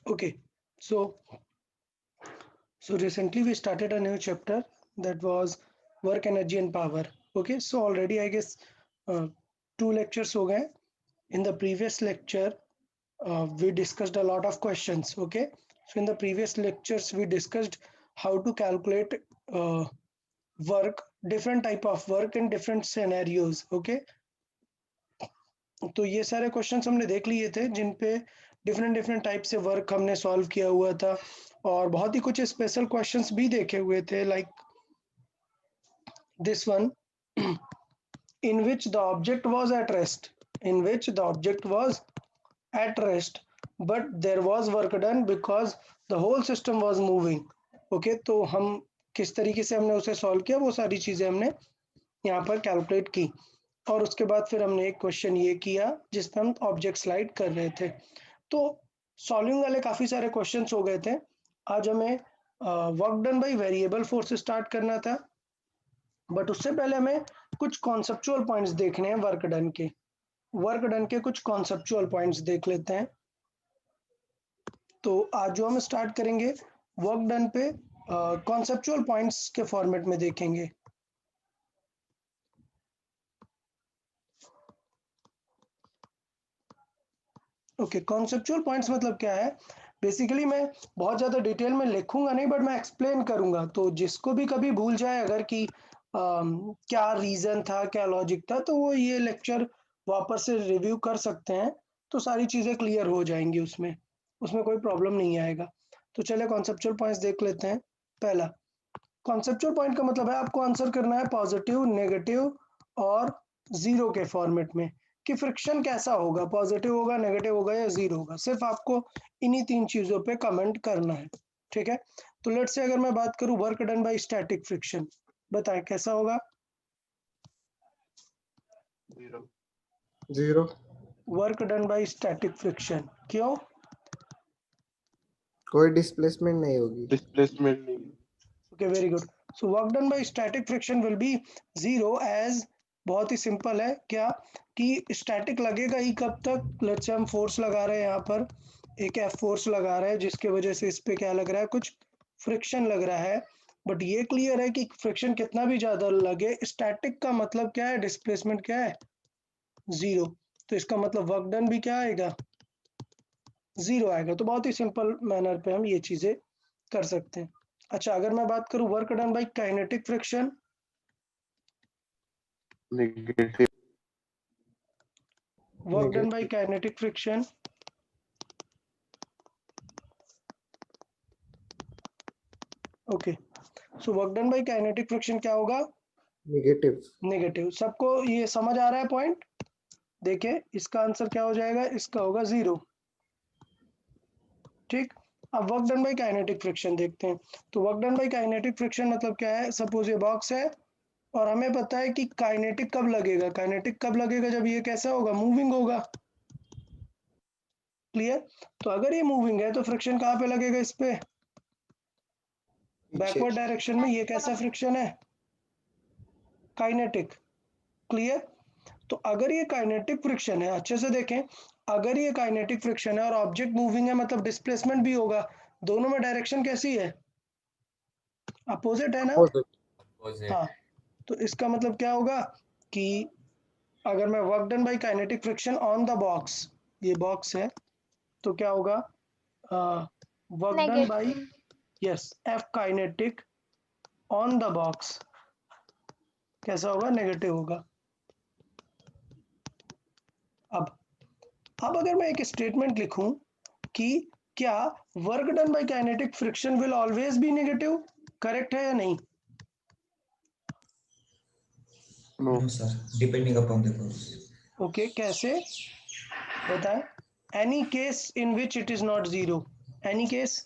Okay, so recently we started a new chapter that was work, energy, and power. Okay, so already I guess uh, 2 lectures हो गए. In the previous lecture, we discussed a lot of questions. Okay, so in the previous lectures we discussed how to calculate uh, work, different type of work in different scenarios. Okay, तो ये सारे questions हमने देख लिए थे जिन पे different different type से work हमने सॉल्व किया हुआ था और बहुत ही कुछ स्पेशल क्वेश्चंस भी देखे हुए थे like this one in which the object was at rest at rest but there was work done because the whole system was moving. Okay, तो हम किस तरीके से हमने उसे सॉल्व किया वो सारी चीजें हमने यहाँ पर कैलकुलेट की और उसके बाद फिर हमने एक क्वेश्चन ये किया जिसमें हम ऑब्जेक्ट स्लाइड कर रहे थे. तो सॉल्विंग वाले काफी सारे क्वेश्चंस हो गए थे. आज हमें work done by variable force start करना था बट उससे पहले हमें कुछ कॉन्सेप्चुअल पॉइंट्स देखने हैं वर्क डन के कुछ कॉन्सेप्चुअल पॉइंट्स देख लेते हैं. तो आज जो हम स्टार्ट करेंगे वर्क डन पे कॉन्सेप्चुअल पॉइंट्स के फॉर्मेट में देखेंगे. ओके, कॉन्सेप्चुअल पॉइंट्स मतलब क्या है. बेसिकली मैं बहुत ज़्यादा डिटेल में लिखूंगा नहीं बट मैं एक्सप्लेन करूंगा तो जिसको भी कभी भूल जाए अगर कि क्या रीज़न था क्या लॉजिक था तो वो ये लेक्चर वापस से रिव्यू कर सकते हैं तो सारी चीज़ें क्लियर हो जाएंगी उसमें उसमें कोई प्रॉब्लम नहीं आएगा. तो चलिए कॉन्सेप्चुअल पॉइंट्स देख लेते हैं. पहला कॉन्सेप्चुअल पॉइंट का मतलब है आपको आंसर करना है पॉजिटिव नेगेटिव और जीरो के फॉर्मेट में कि फ्रिक्शन कैसा होगा, पॉजिटिव होगा नेगेटिव होगा या जीरो होगा. सिर्फ आपको इन्हीं 3 चीजों पे कमेंट करना है. ठीक है, तो लेट्स से अगर मैं बात करूं work done by static friction, बताएं कैसा होगा. Zero. Work done by static friction क्यों. कोई डिस्प्लेसमेंट नहीं होगी. डिस्प्लेसमेंट नहीं. Okay very good. So work done by static friction will be zero as बहुत ही सिंपल है क्या कि स्टैटिक लगेगा ही कब तक. लेट्स से हम फोर्स लगा रहे हैं यहाँ पर एक एफ फोर्स लगा रहे हैं जिसके वजह से इस पे क्या लग रहा है कुछ फ्रिक्शन लग रहा है बट ये क्लियर है कि फ्रिक्शन कितना भी ज्यादा लगे स्टैटिक का मतलब क्या है डिस्प्लेसमेंट क्या है जीरो. तो इसका मतलब वर्क डन भी क्या आएगा जीरो आएगा. तो बहुत ही सिंपल मैनर पे हम ये चीजें कर सकते हैं. अच्छा अगर मैं बात करूं work done by kinetic friction, negative. Work done by kinetic friction okay. So work done by kinetic friction क्या होगा नेगेटिव. नेगेटिव. सबको ये समझ आ रहा है पॉइंट. देखिए इसका आंसर क्या हो जाएगा, इसका होगा जीरो. ठीक, अब work done by kinetic friction देखते हैं. तो work done by kinetic friction मतलब क्या है. सपोज ये बॉक्स है और हमें पता है कि काइनेटिक कब लगेगा जब ये कैसा होगा मूविंग होगा. क्लियर. तो अगर ये मूविंग है तो फ्रिक्शन कहाँ पे लगेगा इस पे बैकवर्ड डायरेक्शन में. ये कैसा फ्रिक्शन है काइनेटिक. क्लियर. तो अगर ये काइनेटिक फ्रिक्शन है अच्छे से देखें अगर ये काइनेटिक फ्रिक्शन है और ऑब्जेक्ट मूविंग है मतलब डिस्प्लेसमेंट भी होगा. दोनों में डायरेक्शन कैसी है अपोजिट है ना. हाँ, तो इसका मतलब क्या होगा कि अगर मैं work done by kinetic friction on the box, ये बॉक्स है तो क्या होगा work done bye yes F kinetic on the box कैसा होगा नेगेटिव होगा. अब अगर मैं एक स्टेटमेंट लिखूं कि क्या work done by kinetic friction will always be negative, correct है या नहीं. No sir, depending upon the course. Okay कैसे बताएं. Any case in which it is not zero, any case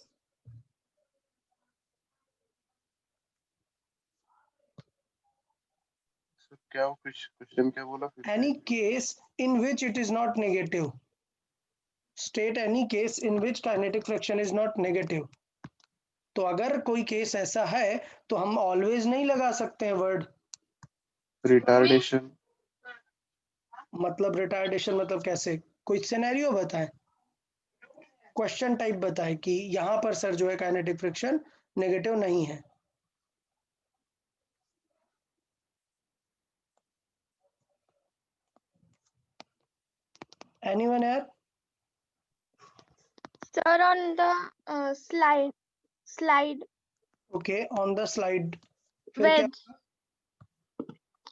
क्या क्वेश्चन क्या बोला फिर से? any case in which it is not negative. State any case in which kinetic friction is not negative. तो अगर कोई केस ऐसा है तो हम ऑलवेज नहीं लगा सकते हैं वर्ड. रिटार्डेशन. मतलब रिटार्डेशन मतलब कैसे, कोई सिनेरियो बताएं. क्वेश्चन टाइप बताए कि यहाँ पर सर जो है काइनेटिक फ्रिक्शन नेगेटिव नहीं है। एनीवन यार? Sir, on the slide, okay, on the slide फिर क्या?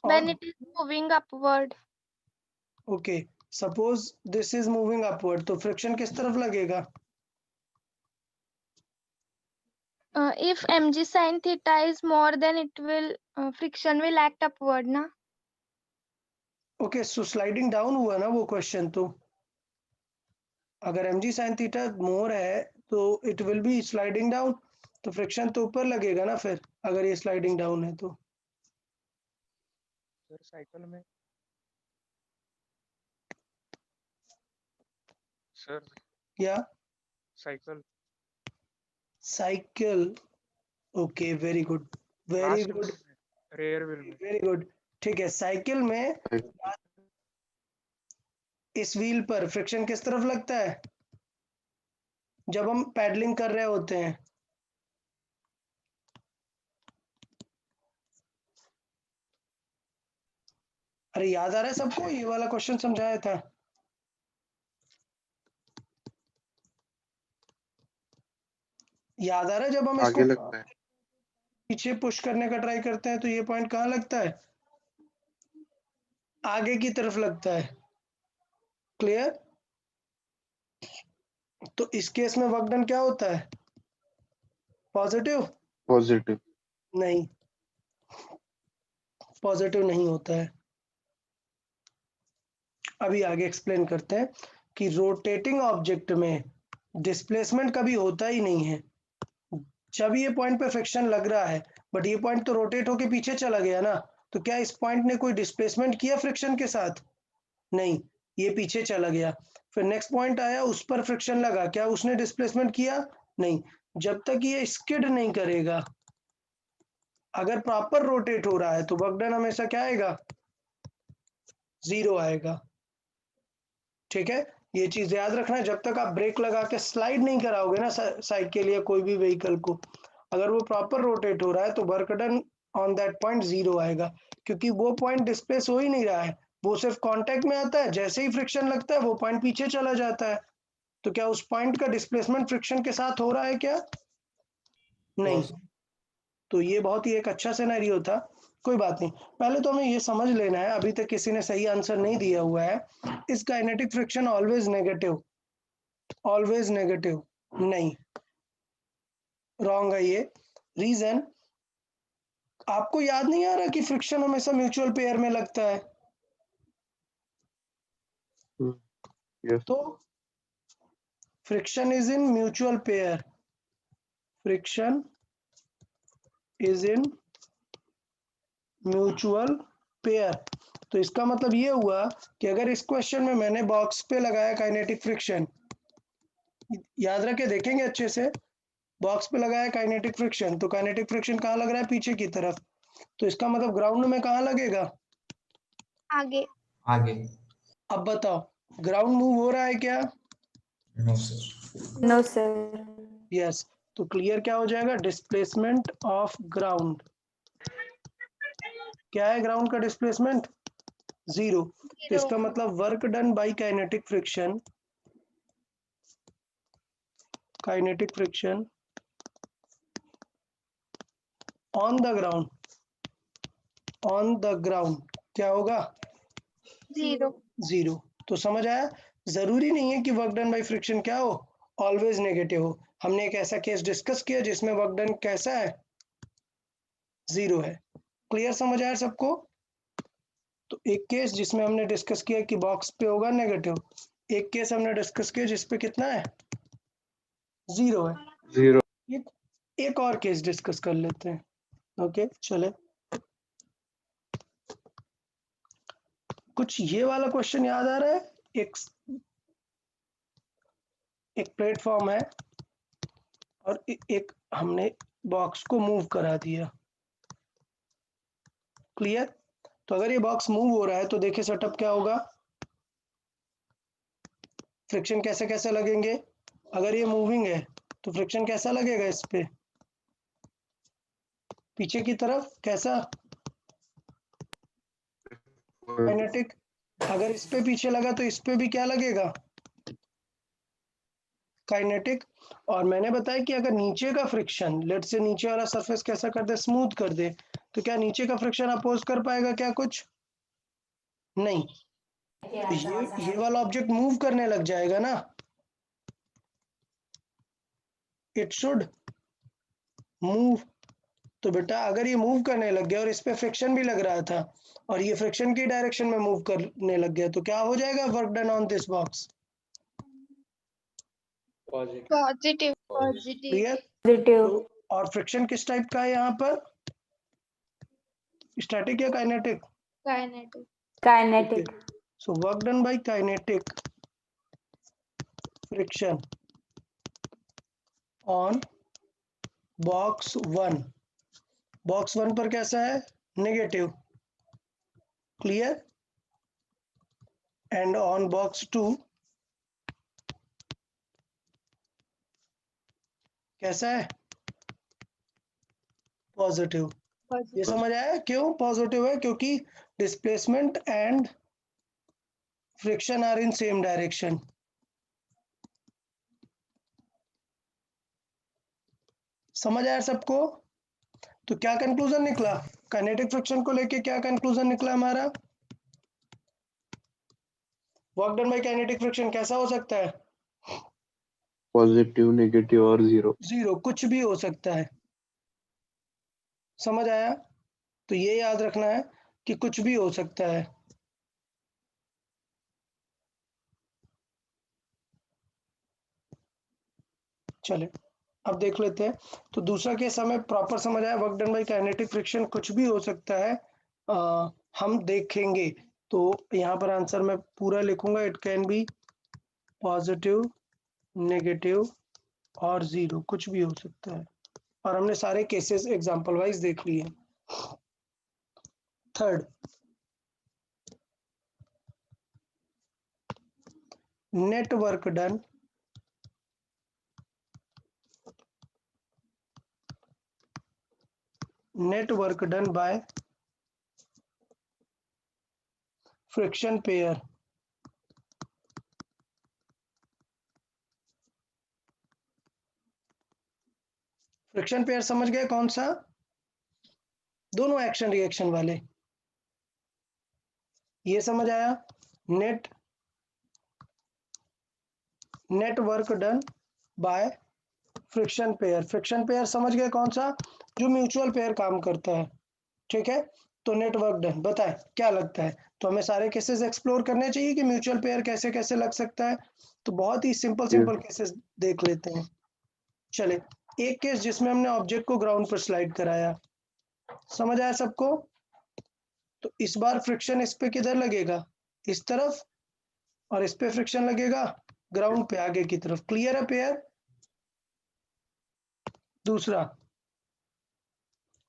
when it is moving upward, okay, suppose this is moving upward, तो फ्रिक्शन किस तरफ लगेगा? if mg sin theta is more, then it will friction will act upward, na? Okay, so sliding down हुआ ना वो question, तो अगर mg sin theta more है तो it will be sliding down, तो फ्रिक्शन तो ऊपर लगेगा ना फिर, अगर ये स्लाइडिंग डाउन है तो। सर साइकिल में सर या cycle cycle, okay, very good, very last good, rear wheel में वेरी गुड। ठीक है, साइकिल में इस व्हील पर फ्रिक्शन किस तरफ लगता है जब हम पैडलिंग कर रहे होते हैं? अरे याद आ रहा है सबको? ये वाला क्वेश्चन समझाया था। याद आ रहा है जब हम आगे इसको लगता है। पीछे पुश करने का ट्राई करते हैं तो ये पॉइंट कहाँ लगता है? आगे की तरफ लगता है। क्लियर? तो इस केस में वर्क डन क्या होता है? पॉजिटिव? पॉजिटिव। नहीं, पॉजिटिव नहीं होता है। अभी आगे एक्सप्लेन करते हैं कि रोटेटिंग ऑब्जेक्ट में डिस्प्लेसमेंट कभी होता ही नहीं है। जब ये पॉइंट पे फ्रिक्शन लग रहा है बट ये पॉइंट तो रोटेट होके पीछे चला गया ना, तो क्या इस पॉइंट ने कोई डिस्प्लेसमेंट किया फ्रिक्शन के साथ? नहीं, ये पीछे चला गया। फिर नेक्स्ट पॉइंट आया, उस पर फ्रिक्शन लगा, क्या उसने डिस्प्लेसमेंट किया? नहीं। जब तक ये स्किड नहीं करेगा, अगर प्रॉपर रोटेट हो रहा है तो वर्क डन हमेशा क्या आएगा? 0 आएगा। ठीक है, ये चीज याद रखना है। जब तक आप ब्रेक लगा के स्लाइड नहीं कराओगे ना साइकिल या कोई भी व्हीकल को, अगर वो प्रॉपर रोटेट हो रहा है तो work done on that point 0 आएगा, क्योंकि वो पॉइंट डिस्प्लेस हो ही नहीं रहा है, वो सिर्फ कांटेक्ट में आता है। जैसे ही फ्रिक्शन लगता है वो पॉइंट पीछे चला जाता है। तो क्या उस पॉइंट का डिस्प्लेसमेंट फ्रिक्शन के साथ हो रहा है क्या? नहीं। तो ये बहुत ही एक अच्छा सिनेरियो था। कोई बात नहीं, पहले तो हमें ये समझ लेना है, अभी तक किसी ने सही आंसर नहीं दिया हुआ है। इस kinetic friction always negative? Always negative नहीं, रॉन्ग है ये। रीजन आपको याद नहीं आ रहा कि फ्रिक्शन हमेशा म्यूचुअल पेयर में लगता है? यस। तो friction is in mutual pair, friction is in mutual pair. तो इसका मतलब ये हुआ कि अगर इस क्वेश्चन में मैंने बॉक्स पे लगाया काइनेटिक फ्रिक्शन, याद रखे देखेंगे अच्छे से, बॉक्स पे लगाया काइनेटिक फ्रिक्शन, तो काइनेटिक फ्रिक्शन कहाँ लग रहा है? पीछे की तरफ। तो इसका मतलब ग्राउंड में कहाँ लगेगा? आगे। आगे। अब बताओ, ग्राउंड मूव हो रहा है क्या? No sir. No sir. Yes. तो क्लियर क्या हो जाएगा? Displacement of ground. क्या है ग्राउंड का डिस्प्लेसमेंट? 0। तो इसका मतलब work done by kinetic friction, kinetic friction on the ground, on the ground क्या होगा? 0। 0। तो समझ आया? जरूरी नहीं है कि वर्क डन बाय फ्रिक्शन क्या हो? ऑलवेज नेगेटिव हो। हमने एक ऐसा केस डिस्कस किया जिसमें वर्क डन कैसा है? 0 है। क्लियर समझ आया सबको? तो एक केस जिसमें हमने डिस्कस किया कि बॉक्स पे होगा नेगेटिव, एक केस हमने डिस्कस किया जिसपे कितना है? 0 है। 0। एक और केस डिस्कस कर लेते हैं। ओके, चले। कुछ ये वाला क्वेश्चन याद आ रहा है? एक प्लेटफॉर्म है और एक हमने बॉक्स को मूव करा दिया। क्लियर? तो अगर ये बॉक्स मूव हो रहा है तो देखिए सेटअप क्या होगा, फ्रिक्शन कैसे कैसे लगेंगे? अगर ये मूविंग है तो फ्रिक्शन कैसा लगेगा इस पे, पीछे की तरफ कैसा, काइनेटिक। अगर इस पे पीछे लगा तो इस पे भी क्या लगेगा, काइनेटिक। और मैंने बताया कि अगर नीचे का फ्रिक्शन, लेट से नीचे वाला सरफेस कैसा कर दे, स्मूथ कर दे, तो क्या नीचे का फ्रिक्शन अपोज कर पाएगा क्या, कुछ नहीं। तो ये वाला ऑब्जेक्ट मूव करने लग जाएगा ना, इट शुड मूव। तो बेटा अगर ये मूव करने लग गया और इस पे फ्रिक्शन भी लग रहा था और ये फ्रिक्शन की डायरेक्शन में मूव करने लग गया, तो क्या हो जाएगा work done on this box, positive positive clear. Positive तो और फ्रिक्शन किस टाइप का है यहाँ पर, स्टैटिक या kinetic, kinetic kinetic so work done by kinetic friction on box 1, box 1 पर कैसा है, negative, clear. And on box 2 कैसा है, पॉजिटिव। ये पॉजिटिव समझ आया क्यों पॉजिटिव है, क्योंकि displacement and friction are in same direction. समझ आया सबको। तो क्या कंक्लूजन निकला, काइनेटिक फ्रिक्शन को लेके क्या कंक्लूजन निकला हमारा, work done by kinetic friction कैसा हो सकता है, पॉजिटिव, नेगेटिव और जीरो। जीरो, कुछ भी हो सकता है। समझ आया। तो ये याद रखना है कि कुछ भी हो सकता है। चले अब देख लेते हैं। तो दूसरा केस हमें प्रॉपर समझ आया, work done by kinetic friction कुछ भी हो सकता है, हम देखेंगे। तो यहाँ पर आंसर मैं पूरा लिखूंगा, it can be positive, negative और जीरो, कुछ भी हो सकता है। और हमने सारे केसेस एग्जांपल वाइज देख लिए। Third, net work done by friction pair, friction pair समझ गए कौन सा, दोनों एक्शन रिएक्शन वाले, ये समझ आया। Net work done by friction pair, friction pair समझ गए कौन सा, जो म्यूचुअल पेयर काम करता है, ठीक है। तो नेट वर्क डन, बताए क्या लगता है। तो हमें सारे केसेस एक्सप्लोर करने चाहिए कि म्यूचुअल पेयर कैसे कैसे लग सकता है। तो बहुत ही सिंपल केसेस देख लेते हैं। चले, एक केस जिसमें हमने ऑब्जेक्ट को ग्राउंड पर स्लाइड कराया, समझ आया सबको। तो इस बार फ्रिक्शन इस पे किधर लगेगा, इस तरफ, और इस पे फ्रिक्शन लगेगा ग्राउंड पे आगे की तरफ, क्लियर है पेयर। दूसरा,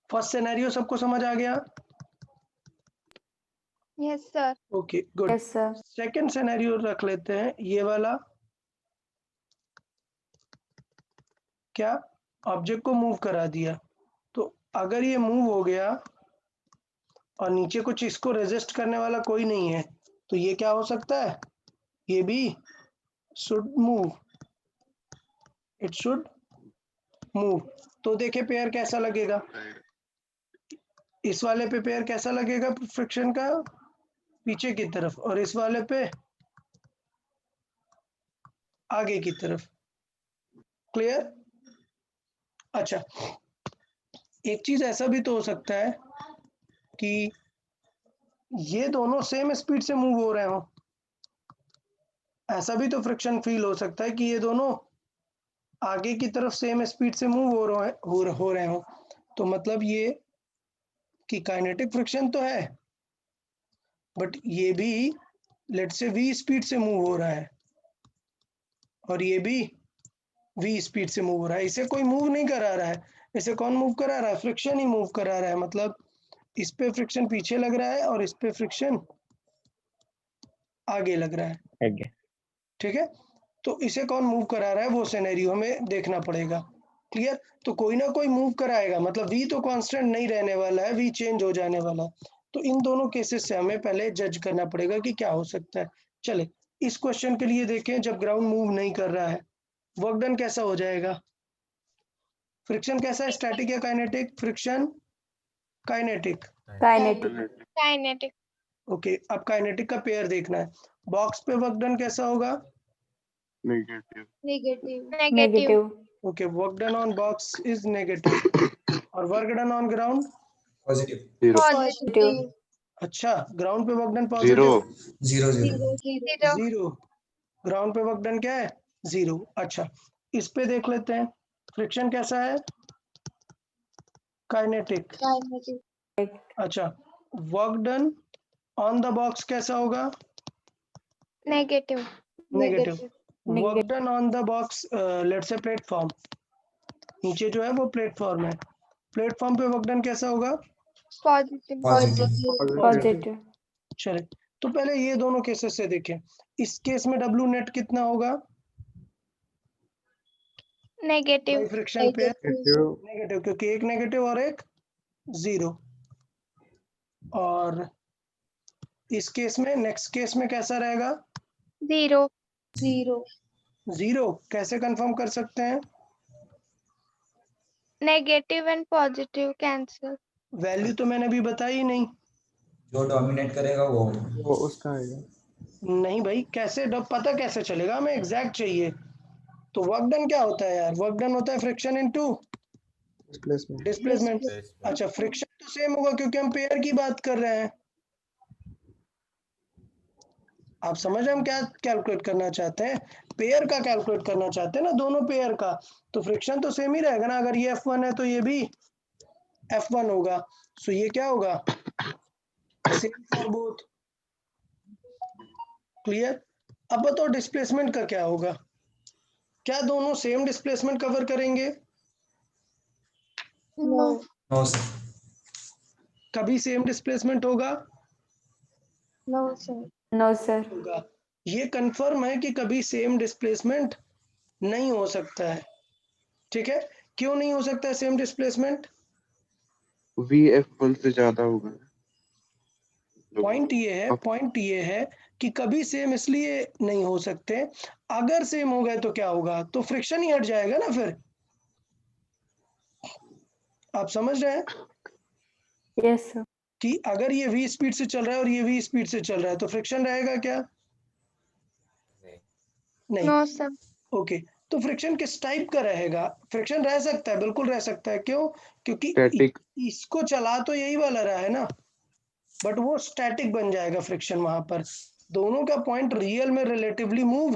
फर्स्ट सिनेरियो सबको समझ आ गया, yes sir okay good. Yes sir second scenario रख लेते हैं, ये वाला, क्या ऑब्जेक्ट को मूव करा दिया, तो अगर ये मूव हो गया और नीचे कुछ इसको रेजिस्ट करने वाला कोई नहीं है, तो ये क्या हो सकता है, ये भी should move, it should move. तो देखे पेयर कैसा लगेगा, इस वाले पे पेयर कैसा लगेगा फ्रिक्शन का, पीछे की तरफ, और इस वाले पे आगे की तरफ, क्लियर। अच्छा, एक चीज ऐसा भी तो हो सकता है कि ये दोनों सेम स्पीड से मूव हो रहे हो, ऐसा भी तो फ्रिक्शन फील हो सकता है कि ये दोनों आगे की तरफ सेम स्पीड से मूव हो रहे हो। तो मतलब ये कि काइनेटिक फ्रिक्शन तो है, बट ये भी लेट से v स्पीड से मूव हो रहा है और ये भी v स्पीड से मूव हो रहा है। इसे कोई मूव नहीं करा रहा है, इसे कौन मूव करा रहा है, फ्रिक्शन ही मूव करा रहा है। मतलब इस पे फ्रिक्शन पीछे लग रहा है और इस पे फ्रिक्शन आगे लग रहा है, ठीक है। तो इसे कौन मूव करा रहा है वो सिनेरियो हमें देखना पड़ेगा। क्लियर? तो कोई ना कोई मूव कराएगा, मतलब v तो कांस्टेंट नहीं रहने वाला है, v चेंज हो जाने वाला है। तो इन दोनों केसेस से हमें पहले जज करना पड़ेगा कि क्या हो सकता है। चले इस क्वेश्चन के लिए देखें, जब ग्राउंड मूव नहीं कर रहा है वर्क डन कैसा हो जाएगा? फ्रिक्शन कैसा है, स्टैटिक या kinetic? Friction kinetic. Kinetic. Kinetic. Okay, अब काइनेटिक का पेयर देखना है। बॉक्स पे वर्क डन कैसा होगा? Negative. Negative. Negative. Okay, work done on box is negative और work done on ground? Positive. 0. Positive. अच्छा, ग्राउंड पे work done 0. Positive? 0. Zero. Ground पे वर्क डन क्या है? 0। अच्छा, इस पे देख लेते हैं, फ्रिक्शन कैसा है? काइनेटिक। अच्छा, work done on the box कैसा होगा? Negative. Negative. Work Negative. Done on the box, let's say platform, नीचे जो है वो प्लेटफॉर्म है, प्लेटफॉर्म पे वर्क डन कैसा होगा? Positive. Positive. Positive. चले, तो पहले ये दोनों केसेस से देखें। इस केस में डब्ल्यू नेट कितना होगा? Negative. फ्रिक्शन पे Negative. नेगेटिव, क्योंकि एक नेगेटिव और एक 0। और इस केस में, नेक्स्ट केस में कैसा रहेगा? 0. 0। कैसे कंफर्म कर सकते हैं? Negative and positive cancel. Value तो मैंने अभी बताई ही नहीं। जो डोमिनेट करेगा वो वो उसका आएगा। नहीं भाई, कैसे पता कैसे चलेगा? हमें एग्जैक्ट चाहिए। तो वर्क डन क्या होता है यार? वर्क डन होता है फ्रिक्शन इनटू डिस्प्लेसमेंट। डिस्प्लेसमेंट। अच्छा, फ्रिक्शन तो सेम होगा क्योंकि हम पेयर की बात कर रहे हैं। आप समझ रहे हम क्या कैलकुलेट करना चाहते हैं? पेयर का कैलकुलेट करना चाहते हैं ना, दोनों पेयर का। तो फ्रिक्शन तो सेम ही रहेगा ना, अगर ये F1 है तो ये भी F1 होगा। सो ये क्या होगा? Same for both. क्लियर? अब बताओ डिस्प्लेसमेंट का क्या होगा? क्या दोनों सेम डिस्प्लेसमेंट कवर करेंगे? No. No, sir. कभी सेम डिस्प्लेसमेंट होगा? No, sir. No, sir. होगा। ये कंफर्म है कि कभी सेम डिस्प्लेसमेंट नहीं हो सकता है। ठीक है, क्यों नहीं हो सकता है सेम डिस्प्लेसमेंट? V F1 से ज्यादा होगा। पॉइंट ये है कि कभी सेम इसलिए नहीं हो सकते, अगर सेम हो गए तो क्या होगा? तो फ्रिक्शन ही हट जाएगा ना फिर। आप समझ रहे हैं Yes, sir. कि अगर ये v स्पीड से चल रहा है और ये v स्पीड से चल रहा है तो फ्रिक्शन रहेगा क्या? नहीं। No, sir. ओके, तो फ्रिक्शन किस टाइप का रहेगा? फ्रिक्शन रह सकता है, बिल्कुल रह सकता है। क्यों? क्योंकि Static. इसको चला तो यही वाला रहा है ना, बट वो स्टैटिक बन जाएगा फ्रिक्शन वहां पर। दोनों का पॉइंट रियल में रिलेटिवली मूव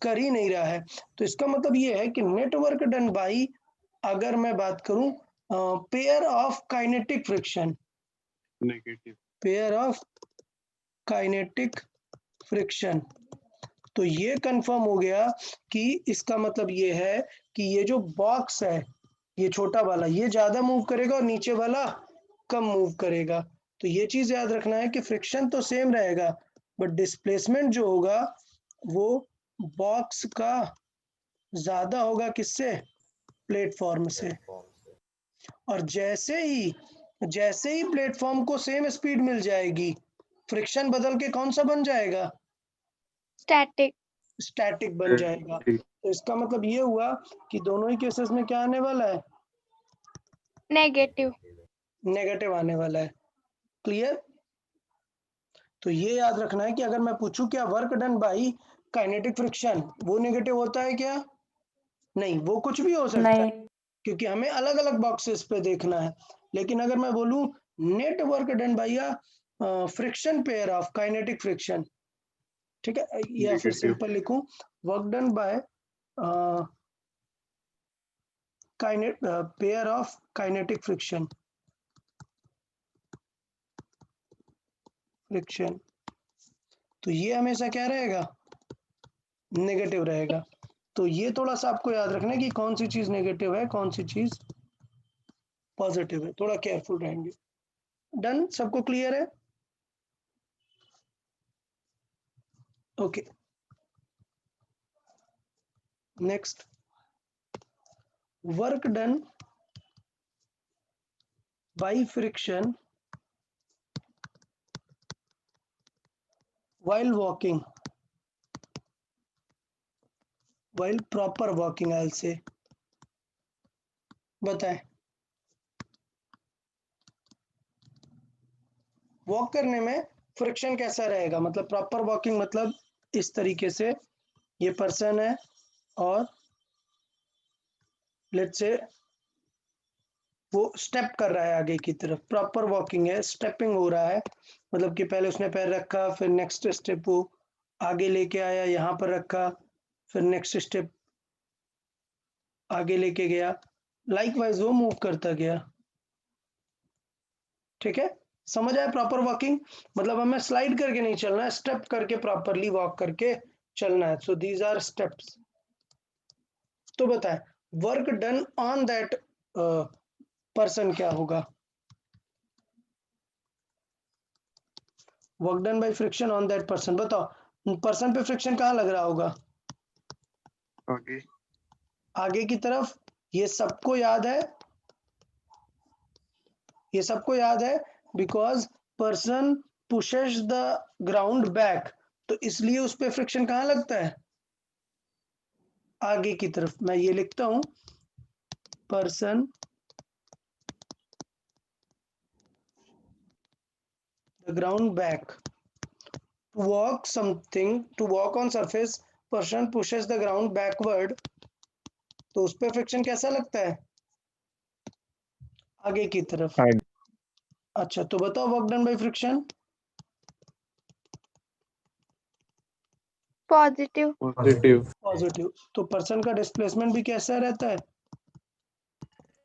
कर ही नहीं रहा है। तो इसका मतलब ये है कि नेटवर्क डन बाई, अगर मैं बात करूं pair of kinetic friction, Negative. Pair of kinetic friction, तो ये कंफर्म हो गया कि इसका मतलब ये है कि ये जो बॉक्स है, ये छोटा वाला ये ज्यादा मूव करेगा और नीचे वाला कम मूव करेगा। तो ये चीज याद रखना है कि फ्रिक्शन तो सेम रहेगा, बट डिस्प्लेसमेंट जो होगा वो बॉक्स का ज्यादा होगा। किससे? प्लेटफॉर्म से। और जैसे ही प्लेटफॉर्म को सेम स्पीड मिल जाएगी, फ्रिक्शन बदल के कौन सा बन जाएगा? Static. स्टैटिक बन जाएगा। तो इसका मतलब ये हुआ कि दोनों ही केसेस में क्या आने वाला है? Negative. नेगेटिव आने वाला है। क्लियर? तो ये याद रखना है कि अगर मैं पूछूं क्या work done by kinetic friction, वो नेगेटिव होता है क्या? नहीं, वो कुछ भी हो सकता है नहीं. क्योंकि हमें अलग अलग बॉक्सेस पे देखना है। लेकिन अगर मैं बोलूं net work done by friction pair of kinetic friction, ठीक है, या फिर Negative. सिंपल लिखूं work done bye pair of kinetic friction, तो ये हमेशा क्या रहेगा? नेगेटिव रहेगा। तो ये थोड़ा सा आपको याद रखना है कि कौन सी चीज नेगेटिव है, कौन सी चीज पॉजिटिव है, थोड़ा केयरफुल रहेंगे। डन? सबको क्लियर है? Okay. Next, work done by friction while walking, while proper walking, I'll say. बताएं, वॉक करने में फ्रिक्शन कैसा रहेगा? मतलब प्रॉपर वॉकिंग मतलब इस तरीके से, ये पर्सन है और लेट्स से वो स्टेप कर रहा है आगे की तरफ, प्रॉपर वॉकिंग है, स्टेपिंग हो रहा है, मतलब कि पहले उसने पैर रखा, फिर नेक्स्ट स्टेप वो आगे लेके आया, यहाँ पर रखा, फिर नेक्स्ट स्टेप आगे लेके गया, लाइकवाइज वो मूव करता गया। ठीक है, समझ आया? प्रॉपर वॉकिंग मतलब हमें स्लाइड करके नहीं चलना है, स्टेप करके प्रॉपरली वॉक करके चलना है। So these are steps. तो बताएं, work done on that person क्या होगा? Work done by friction on that person. बताओ, पर्सन पे फ्रिक्शन कहाँ लग रहा होगा? आगे आगे की तरफ। ये सबको याद है, ये सबको याद है, because person pushes the ground back, तो इसलिए उस पे फ्रिक्शन कहाँ लगता है? आगे की तरफ। मैं ये लिखता हूं, person the ground back, to walk something, to walk on surface, person pushes the ground backward, तो उस पे फ्रिक्शन कैसा लगता है? आगे की तरफ। आगे। अच्छा, तो बताओ work done by friction. Positive. Positive positive. तो पर्सन का डिस्प्लेसमेंट भी कैसा रहता है?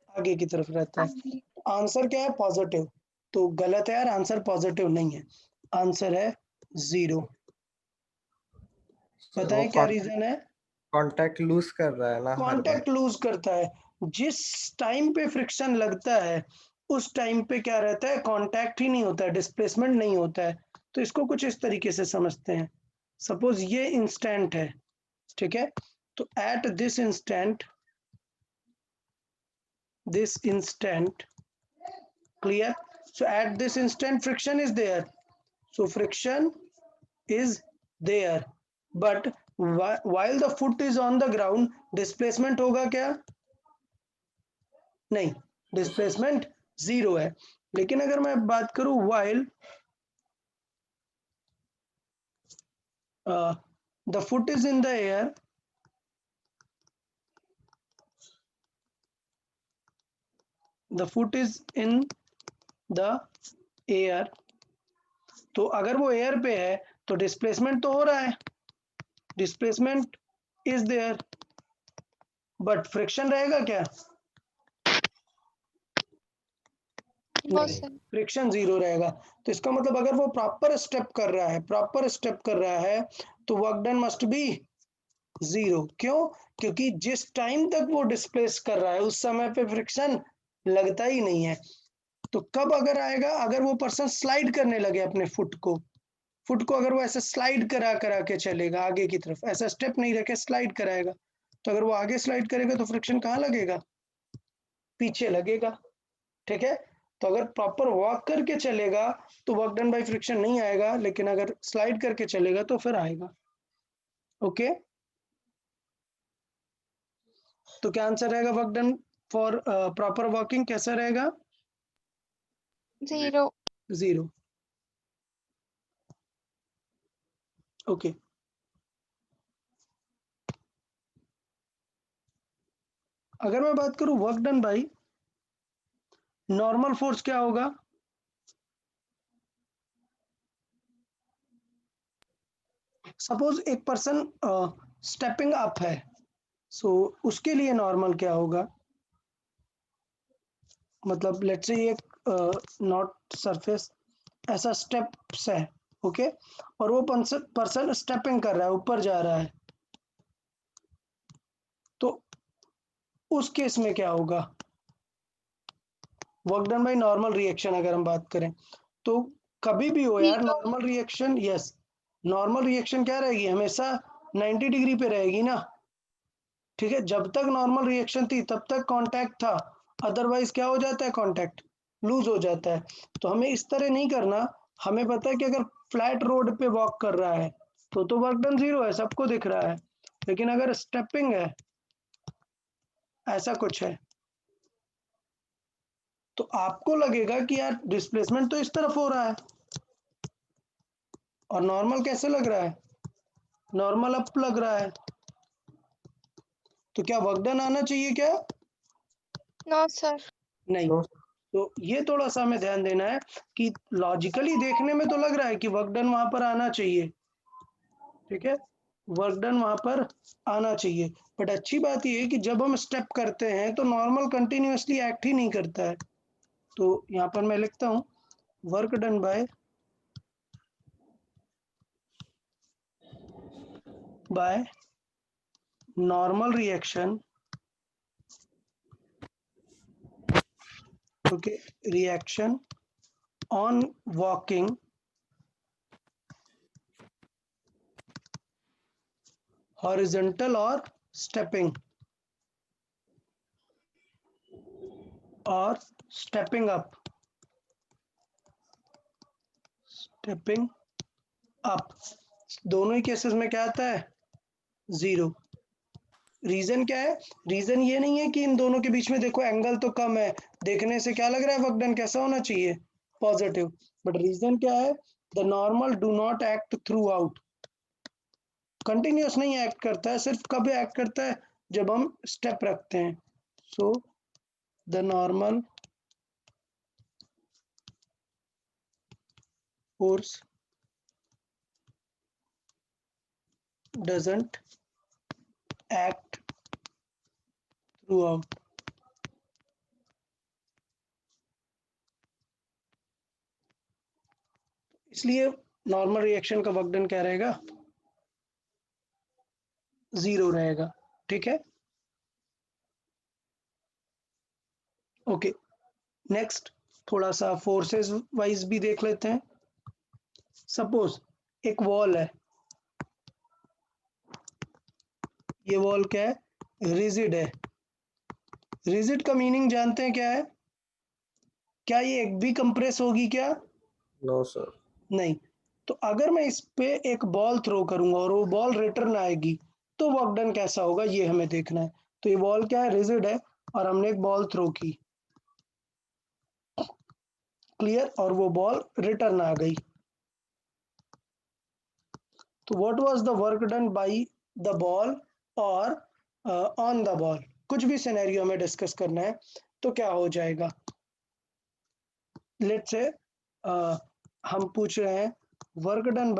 आगे की तरफ रहता है। आंसर क्या है? पॉजिटिव। तो गलत है यार, आंसर पॉजिटिव नहीं है, आंसर है 0। बताएं क्या रीजन है? कांटेक्ट लूज कर रहा है ना हर बार। कांटेक्ट लूज करता है। जिस टाइम पे फ्रिक्शन लगता है उस टाइम पे क्या रहता है? कांटेक्ट ही नहीं होता है, डिस्प्लेसमेंट नहीं होता है। तो इसको कुछ इस तरीके से समझते हैं। सपोज ये इंस्टेंट है, ठीक है, तो at this instant, clear? So at this instant friction is there, so friction is there, but while the foot is on the ground, displacement होगा क्या? नहीं, डिस्प्लेसमेंट 0 है। लेकिन अगर मैं बात करूं while the foot is in the air, the foot is in the air, तो अगर वो एयर पे है तो डिस्प्लेसमेंट तो हो रहा है, displacement is there, but friction रहेगा क्या? फ्रिक्शन 0 रहेगा। तो इसका मतलब अगर वो प्रॉपर स्टेप कर रहा है, प्रॉपर स्टेप कर रहा है, तो वर्क डन मस्ट बी 0। क्यों? क्योंकि जिस टाइम तक वो डिस्प्लेस कर रहा है उस समय पे फ्रिक्शन लगता ही नहीं है। तो कब अगर आएगा? अगर वो पर्सन स्लाइड करने लगे अपने फुट को, अगर वो ऐसे स्लाइड करा करा के चलेगा आगे की तरफ, ऐसा स्टेप नहीं रखे स्लाइड कराएगा, तो अगर वो आगे स्लाइड करेगा तो फ्रिक्शन कहाँ लगेगा? पीछे लगेगा। ठीक है, तो अगर प्रॉपर वॉक करके चलेगा तो वर्क डन बाय फ्रिक्शन नहीं आएगा, लेकिन अगर स्लाइड करके चलेगा तो फिर आएगा। ओके, तो क्या आंसर रहेगा work done for proper walking? कैसा रहेगा? 0। 0। ओके, अगर मैं बात करूं work done by normal force, क्या होगा? सपोज एक पर्सन स्टेपिंग अप है, सो उसके लिए नॉर्मल क्या होगा? मतलब लेट्स से एक नॉट सरफेस, ऐसा स्टेप्स है, ओके, और वो पर्सन स्टेपिंग कर रहा है, ऊपर जा रहा है, तो उस केस में क्या होगा? Work done by normal reaction अगर हम बात करें तो कभी भी हो यार, normal reaction, yes, normal reaction क्या रहेगी? हमेशा 90 डिग्री पे रहेगी ना। ठीक है, जब तक नॉर्मल रिएक्शन थी तब तक कांटेक्ट था, अदरवाइज क्या हो जाता है, कांटेक्ट लूज हो जाता है। तो हमें इस तरह नहीं करना, हमें पता है कि अगर फ्लैट रोड पे वॉक कर रहा है तो वर्क डन 0 है, सबको दिख रहा है। लेकिन अगर स्टेपिंग है, ऐसा कुछ है, तो आपको लगेगा कि यार डिस्प्लेसमेंट तो इस तरफ हो रहा है और नॉर्मल कैसे लग रहा है, नॉर्मल अप लग रहा है। तो क्या वर्क डन आना चाहिए क्या? No, sir. नहीं। No, तो ये थोड़ा सा हमें ध्यान देना है कि लॉजिकली देखने में तो लग रहा है कि वर्क डन वहां पर आना चाहिए, ठीक है, वर्क डन वहां पर आना चाहिए। बट अच्छी बात यह है कि जब हम स्टेप करते हैं तो नॉर्मल कंटिन्यूअसली एक्ट ही नहीं करता है। तो यहाँ पर मैं लिखता हूँ work done by normal reaction, okay, reaction on walking horizontal or stepping or stepping up, stepping up, दोनों ही केसेस में क्या आता है, 0। रीजन क्या है, रीजन ये नहीं है कि इन दोनों के बीच में देखो एंगल तो कम है, देखने से क्या लग रहा है वर्क डन कैसा होना चाहिए, पॉजिटिव। बट रीजन क्या है, the normal do not act through out, continuous नहीं एक्ट करता है, सिर्फ कब एक्ट करता है, जब हम स्टेप रखते हैं। So the normal force doesn't act throughout। इसलिए नॉर्मल रिएक्शन का वर्क डन क्या रहेगा, 0 रहेगा, ठीक है। ओके, नेक्स्ट थोड़ा सा फोर्सेस वाइज भी देख लेते हैं। सपोज एक वॉल है, ये वॉल क्या है, रिजिड है। रिजिड का मीनिंग जानते हैं क्या है, क्या ये एक भी कंप्रेस होगी क्या, no, sir. नहीं। तो अगर मैं इस पे एक बॉल थ्रो करूंगा और वो बॉल रिटर्न आएगी तो वर्क डन कैसा होगा, ये हमें देखना है। तो ये बॉल क्या है, रिजिड है, और हमने एक बॉल थ्रो की, क्लियर, और वो बॉल रिटर्न आ गई। तो what was the work done by the ball और ऑन द बॉल, कुछ भी सिनेरियो में डिस्कस करना है तो क्या हो जाएगा। लेट्स से हम पूछ रहे हैं work done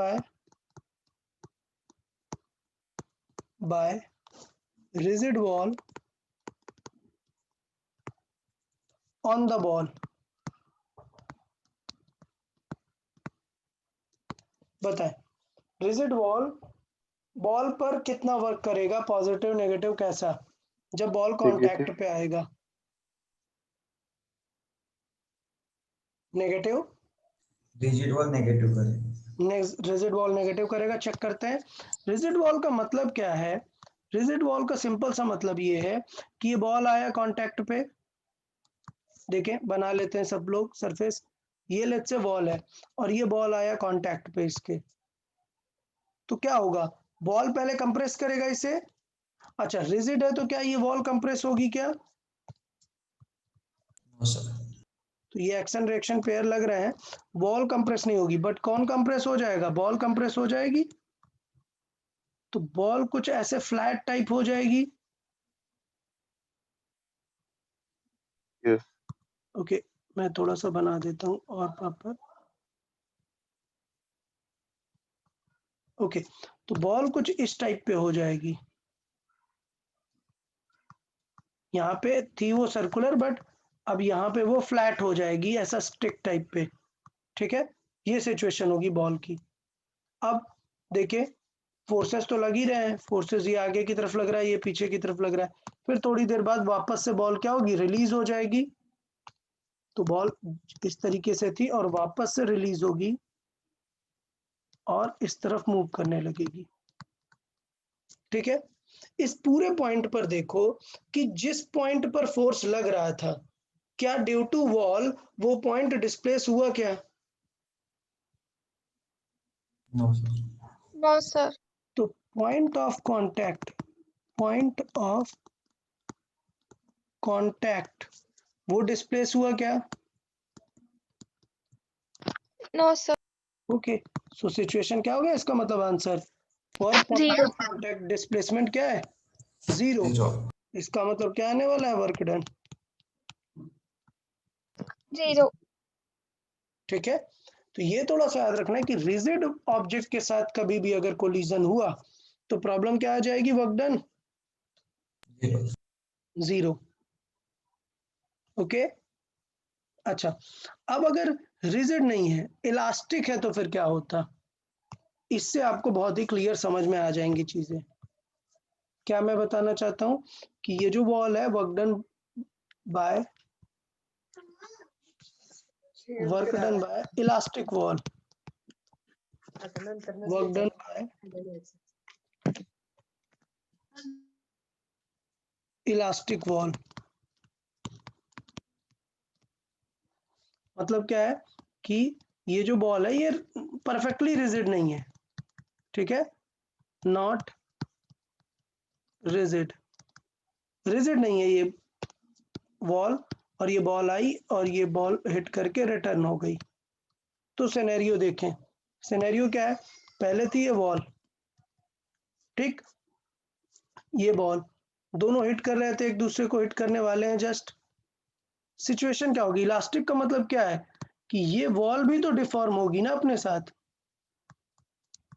bye rigid wall on the ball. बताएं, रिजिड वॉल बॉल पर कितना वर्क करेगा, पॉजिटिव नेगेटिव कैसा, जब बॉल कांटेक्ट पे आएगा, नेगेटिव, रिजिड वॉल नेगेटिव करें। रिजिड वॉल नेगेटिव करेगा। चेक करते हैं रिजिड वॉल का मतलब क्या है। रिजिड वॉल का सिंपल सा मतलब ये है कि ये बॉल आया कांटेक्ट पे, देखें बना लेते हैं सब लोग सरफेस, ये लेट्स से वॉल है और ये बॉल आया कांटेक्ट पे इसके, तो क्या होगा, बॉल पहले कंप्रेस करेगा इसे। अच्छा, रिजिड है तो क्या ये वॉल कंप्रेस होगी क्या, नो सर। तो ये एक्शन रिएक्शन पेयर लग रहे हैं, बॉल कंप्रेस नहीं होगी, बट कौन कंप्रेस हो जाएगा, बॉल कंप्रेस हो जाएगी। तो बॉल कुछ ऐसे फ्लैट टाइप हो जाएगी। यस। ओके, मैं थोड़ा सा बना देता हूँ और प्रॉपर। ओके, तो बॉल कुछ इस टाइप पे हो जाएगी, यहाँ पे थी वो सर्कुलर, बट अब यहाँ पे वो फ्लैट हो जाएगी ऐसा स्टिक टाइप पे, ठीक है। ये सिचुएशन होगी बॉल की। अब देखिए फोर्सेस तो लग ही रहे हैं, फोर्सेस ये आगे की तरफ लग रहा है, ये पीछे की तरफ लग रहा है, फिर थोड़ी देर बाद वापस से बॉल क्या होगी, रिलीज हो जाएगी। तो बॉल इस तरीके से थी और वापस से रिलीज होगी और इस तरफ मूव करने लगेगी, ठीक है। इस पूरे पॉइंट पर देखो कि जिस पॉइंट पर फोर्स लग रहा था, क्या ड्यू टू वॉल वो पॉइंट डिस्प्लेस हुआ क्या? No, sir. No, sir. तो पॉइंट ऑफ कांटेक्ट वो डिस्प्लेस हुआ क्या? No, sir. Okay, so situation क्या हो गया? इसका मतलब answer for point Zero. Of contact displacement क्या है? 0। Zero. इसका मतलब क्या आने वाला है? Work done. 0. ठीक है, तो ये थोड़ा सा याद रखना है कि रिजिड ऑब्जेक्ट के साथ कभी भी अगर कोलिजन हुआ तो प्रॉब्लम क्या आ जाएगी? Work done Zero. 0। ओके, अच्छा, अब अगर रिजिड नहीं है, इलास्टिक है, तो फिर क्या होता? इससे आपको बहुत ही क्लियर समझ में आ जाएंगी चीजें। क्या मैं बताना चाहता हूं कि ये जो वॉल है work done bye elastic wall, work done bye elastic wall. मतलब क्या है कि ये जो बॉल है ये परफेक्टली रिजिड नहीं है, ठीक है, नॉट रिजिड, रिजिड नहीं है ये वॉल, और ये बॉल आई और ये बॉल हिट करके रिटर्न हो गई। तो सिनेरियो देखें, सिनेरियो क्या है? पहले थी ये वॉल, ठीक, ये बॉल, दोनों हिट कर रहे थे, एक दूसरे को हिट करने वाले हैं जस्ट। सिचुएशन क्या होगी? इलास्टिक का मतलब क्या है कि ये वॉल भी तो डिफॉर्म होगी ना अपने साथ,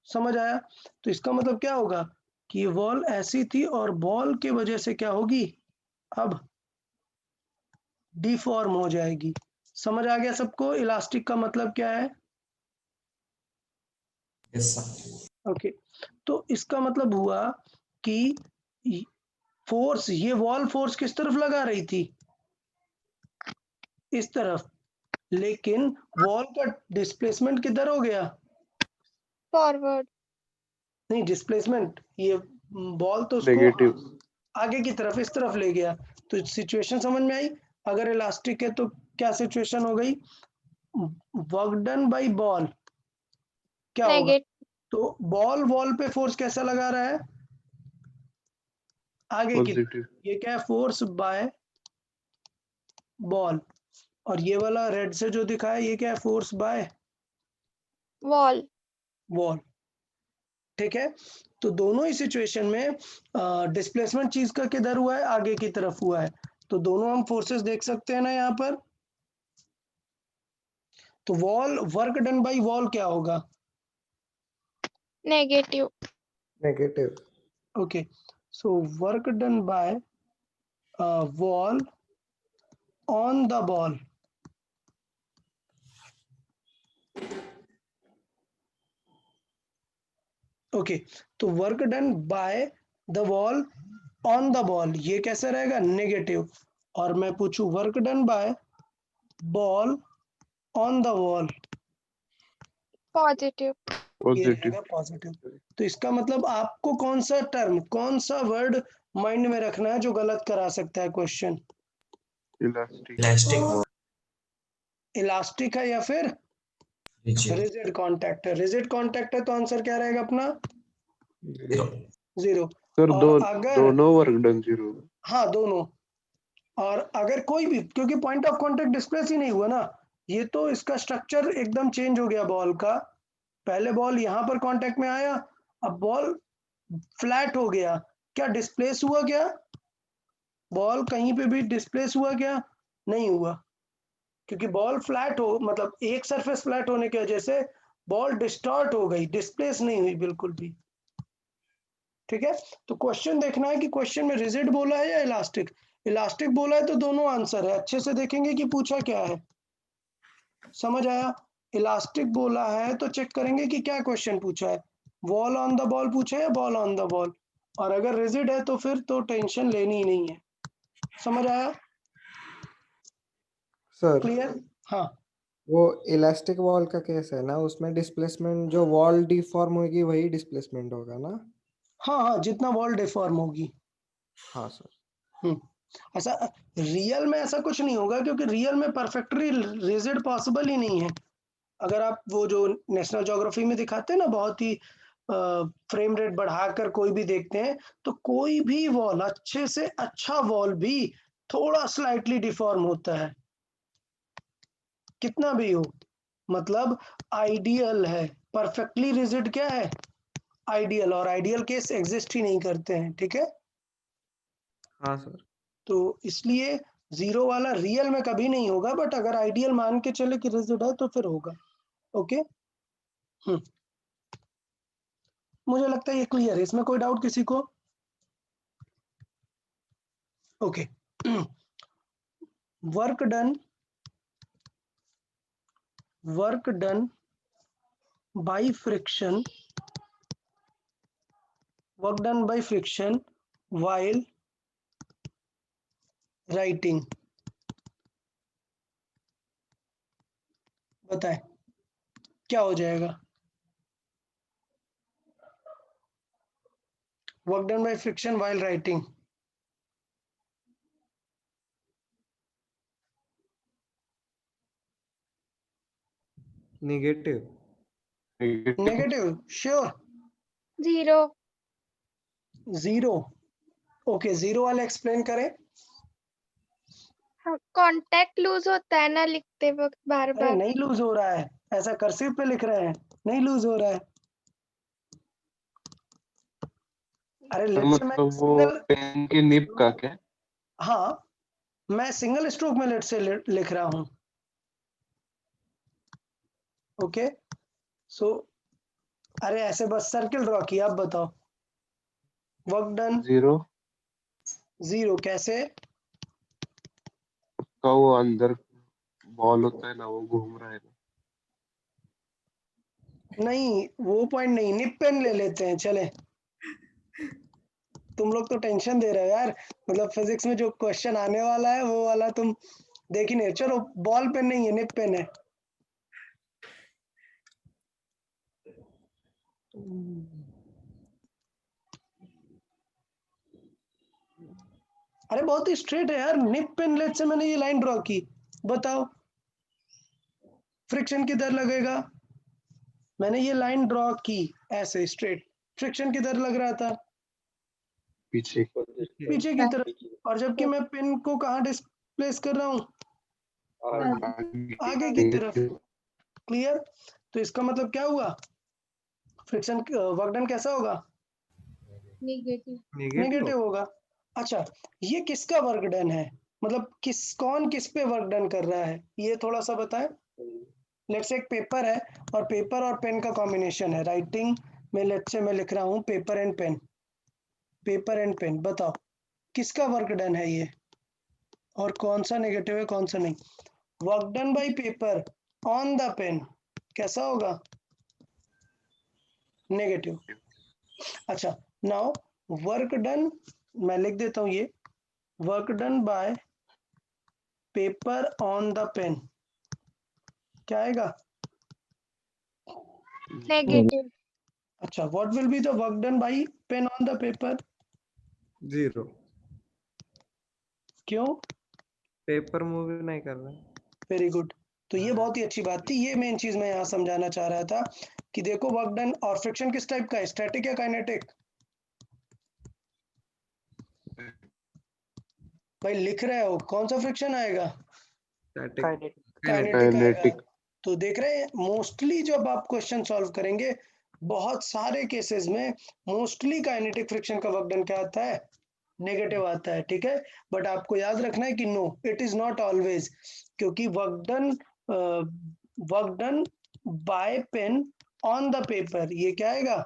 समझ आया? तो इसका मतलब क्या होगा कि ये वॉल ऐसी थी और बॉल की वजह से क्या होगी? अब डिफॉर्म हो जाएगी। समझ आ गया सबको इलास्टिक का मतलब क्या है? Yes, sir. ओके, तो इसका मतलब हुआ कि फोर्स, ये वॉल फोर्स किस तरफ लगा रही थी? इस तरफ, लेकिन वॉल का डिस्प्लेसमेंट किधर हो गया? Forward. नहीं, डिस्प्लेसमेंट, ये बॉल तो उसको नेगेटिव। आगे की तरफ, इस तरफ ले गया। तो सिचुएशन समझ में आई? अगर इलास्टिक है तो क्या सिचुएशन हो गई? वर्क डन बाई बॉल क्या होगा? Negative. तो बॉल वॉल पे फोर्स कैसा लगा रहा है? आगे की तरफ। पॉजिटिव। ये क्या है? Force by ball. और ये वाला रेड से जो दिखा है ये क्या है? Force by Wall. वॉल। ठीक है, तो दोनों ही सिचुएशन में डिस्प्लेसमेंट चीज का किधर हुआ है? आगे की तरफ हुआ है। तो दोनों हम फोर्सेस देख सकते हैं ना यहाँ पर। तो wall, work done by wall क्या होगा? Negative. Negative. Okay, so work done by wall on the ball, okay, तो work done by the wall on the ball ये कैसे रहेगा? नेगेटिव। और मैं पूछूं work done by ball on the wall, Positive. ये पॉजिटिव। रहेगा पॉजिटिव। तो इसका मतलब आपको कौन सा टर्म, कौन सा वर्ड माइंड में रखना है जो गलत करा सकता है question? Elastic. Elastic wall. Elastic है या फिर Rigid. रिजिड कॉन्टैक्ट है? रिजिड कॉन्टैक्ट है तो आंसर क्या रहेगा अपना? Zero. 0। सर और अगर, दोनों वर्क डन 0। हाँ दोनों, और अगर कोई भी, क्योंकि पॉइंट ऑफ कांटेक्ट डिस्प्लेस ही नहीं हुआ ना, ये तो इसका स्ट्रक्चर एकदम चेंज हो गया बॉल का। पहले बॉल यहाँ पर कांटेक्ट में आया, अब बॉल फ्लैट हो गया, क्या डिस्प्लेस हुआ? क्या बॉल कहीं पे भी डिस्प्लेस हुआ? क्या नहीं हुआ, क्योंकि बॉल फ्लैट हो, मतलब एक सरफेस फ्लैट होने की वजह से बॉल डिस्टॉर्ट हो गई, डिस्प्लेस नहीं हुई बिल्कुल भी। ठीक है, तो क्वेश्चन देखना है कि क्वेश्चन में रिजिड बोला है या इलास्टिक। इलास्टिक बोला है तो दोनों आंसर है, अच्छे से देखेंगे कि पूछा क्या है। समझ आया? इलास्टिक बोला है तो चेक करेंगे कि क्या क्वेश्चन पूछा है, वॉल ऑन द बॉल पूछा है या बॉल ऑन द बॉल। और अगर रिजिड है तो फिर तो टेंशन लेनी ही नहीं है। समझ आया? Sir clear? हाँ, वो इलास्टिक वॉल का केस है ना, उसमें डिस्प्लेसमेंट जो वॉल डिफॉर्म होगी वही डिस्प्लेसमेंट होगा ना। हाँ हाँ, जितना वॉल डिफॉर्म होगी। हाँ सर। ऐसा रियल में ऐसा कुछ नहीं होगा, क्योंकि रियल में परफेक्टली रिजिड पॉसिबल ही नहीं है। अगर आप वो जो नेशनल ज्योग्राफी में दिखाते हैं ना, बहुत ही फ्रेम रेट बढ़ाकर कोई भी देखते हैं, तो कोई भी वॉल, अच्छे से अच्छा वॉल भी थोड़ा स्लाइटली डिफॉर्म होता है, कितना भी हो। मतलब आइडियल है, परफेक्टली रिजिड क्या है? आइडियल, और आइडियल केस एग्जिस्ट ही नहीं करते हैं, ठीक है। हाँ सर। तो इसलिए जीरो वाला रियल में कभी नहीं होगा, बट अगर आइडियल मान के चले कि रिजिड है तो फिर होगा। ओके, मुझे लगता है ये क्लियर है, इसमें कोई डाउट किसी को? Okay, work done by friction, work done by friction while writing। बताएं क्या हो जाएगा? Work done by friction while writing। Negative. Negative sure? 0 zero. Okay, zero वाले एक्सप्लेन करें। कांटेक्ट लूज होता है ना लिखते वक्त बार अरे बार। नहीं लूज हो रहा है, ऐसा कर्सिव पे लिख रहे हैं, नहीं लूज हो रहा है। अरे लेट्स से मैं मतलब वो सिंगल, पेन की निब का क्या? हाँ मैं सिंगल स्ट्रोक में लेट्स से लिख रहा हूं। ओके, सो अरे ऐसे बस सर्किल ड्रॉ किया, अब बताओ। वर्क डन जीरो जीरो कैसे? का वो अंदर बॉल होता है ना, वो घूम रहा है ना। नहीं वो पॉइंट नहीं, निप पेन ले लेते हैं, चले। तुम लोग तो टेंशन दे रहे हो यार, मतलब फिजिक्स में जो क्वेश्चन आने वाला है वो वाला तुम देख ही नहीं। चलो, बॉल पेन नहीं है, निप पेन है। अरे बहुत ही स्ट्रेट है यार, निप पेन लेट से मैंने ये लाइन ड्रॉ की, बताओ फ्रिक्शन किधर लगेगा? मैंने ये लाइन ड्रॉ की ऐसे स्ट्रेट, फ्रिक्शन किधर लग रहा था? पीछे पीछे की तरफ, और जबकि मैं पेन को कहाँ डिस्प्लेस कर रहा हूँ? आगे की तरफ। क्लियर? तो इसका मतलब क्या हुआ? फ्रिक्शन वर्क डन कैसा होगा? नेगेटिव। नेगेटिव होगा। अच्छा, ये किसका वर्क डन है? मतलब कौन किस पे वर्क डन कर रहा है, ये थोड़ा सा बताएं। लेट्स से एक पेपर है, और पेपर और पेन का कॉम्बिनेशन है, राइटिंग में लेट्स से मैं लिख रहा हूँ paper and pen, paper and pen. बताओ किसका वर्क डन है ये, और कौन सा नेगेटिव है कौन सा नहीं? Work done by paper on the pen कैसा होगा? नेगेटिव। अच्छा, नाउ वर्क डन, मैं लिख देता हूं ये, work done by paper on the pen क्या आएगा? नेगेटिव। अच्छा, what will be the work done by pen on the paper? Zero. क्यों? पेपर मूव नहीं कर रहा। Very good. तो ये बहुत ही अच्छी बात थी, ये मेन चीज मैं यहाँ समझाना चाह रहा था कि देखो वर्क डन और फ्रिक्शन किस टाइप का है, स्टैटिक या काइनेटिक? भाई लिख रहे हो, कौन सा फ्रिक्शन आएगा? काइनेटिक आएगा। काइनेटिक। तो देख रहे हैं, मोस्टली जब आप क्वेश्चन सॉल्व करेंगे, बहुत सारे केसेस में मोस्टली काइनेटिक फ्रिक्शन का वर्क डन क्या आता है? नेगेटिव आता है, ठीक है। बट आपको याद रखना है कि no, it is not always, क्योंकि work done by pen on the paper ये क्या आएगा?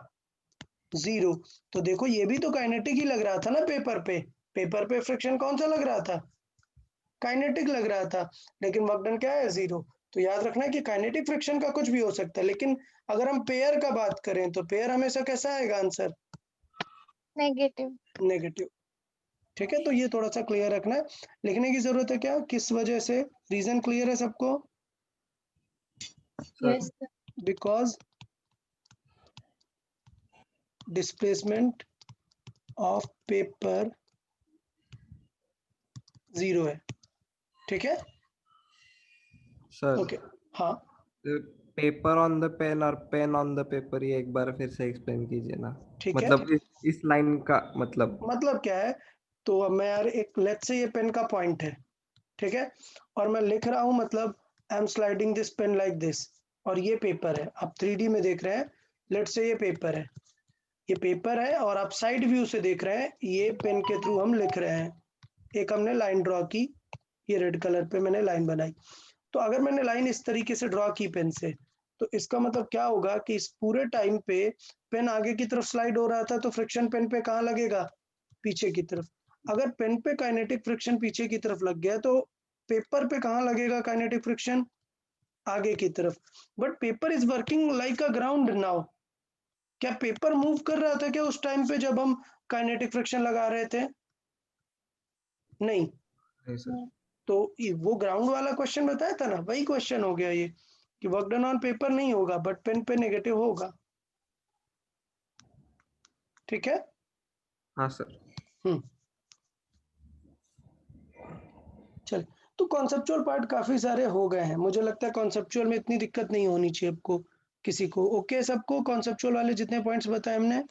जीरो। तो देखो ये भी तो काइनेटिक ही लग रहा था ना पेपर पे, पेपर पे फ्रिक्शन कौन सा लग रहा था? काइनेटिक लग रहा था, लेकिन वर्क डन क्या है? जीरो। तो याद रखना है कि काइनेटिक फ्रिक्शन का कुछ भी हो सकता है, लेकिन अगर हम पेयर का बात करें तो पेयर हमेशा कैसा आएगा आंसर? नेगेटिव। नेगेटिव। ठीक है, तो ये थोड़ा सा क्लियर रखना है, लिखने की जरूरत है क्या, किस वजह से? रीजन क्लियर है सबको? Yes. Because displacement of paper 0 है, ठीक है। सर ओके हाँ पेपर ऑन द पेन और पेन ऑन द पेपर, ये एक बार फिर से एक्सप्लेन कीजिए ना। ठीक है, मतलब इस लाइन का मतलब क्या है, तो अब मैं यार एक लेट्स से ये पेन का पॉइंट है, ठीक है, और मैं लिख रहा हूं मतलब I am sliding this pen like this, और ये पेपर है, आप 3D में देख रहे हैं, लेट्स से ये पेपर है, ये पेपर है, और आप साइड व्यू से देख रहे हैं, ये पेन के थ्रू हम लिख रहे हैं, एक हमने लाइन ड्रॉ की, ये रेड कलर पे मैंने लाइन बनाई। तो अगर मैंने लाइन इस तरीके से ड्रॉ की पेन से, तो इसका मतलब क्या होगा कि इस पूरे टाइम पे पेन आगे की तरफ स्लाइड हो रहा था, तो फ्रिक्शन पेन पे कहाँ लगेगा, पीछे की तरफ। अगर पेन पे काइनेटिक फ्रिक्शन पीछे की तरफ लग गया, तो पेपर पे कहाँ लगेगा काइनेटिक फ्रिक्शन, आगे की तरफ। But paper is working like a ground now. क्या पेपर मूव कर रहा था क्या उस टाइम पे जब हम काइनेटिक फ्रिक्शन लगा रहे थे, नहीं। सर तो वो ग्राउंड वाला क्वेश्चन बताया था ना, वही क्वेश्चन हो गया ये, कि वर्क डन ऑन पेपर नहीं होगा बट पेन पे नेगेटिव होगा, ठीक है। हाँ सर। चल, तो कॉन्सेप्चुअल पार्ट काफी सारे हो गए हैं, मुझे लगता है कॉन्सेप्चुअल में इतनी दिक्कत नहीं होनी चाहिए आपको किसी को। ओके सबको, कॉन्सेप्चुअल वाले जितने पॉइंट्स बताए हमने।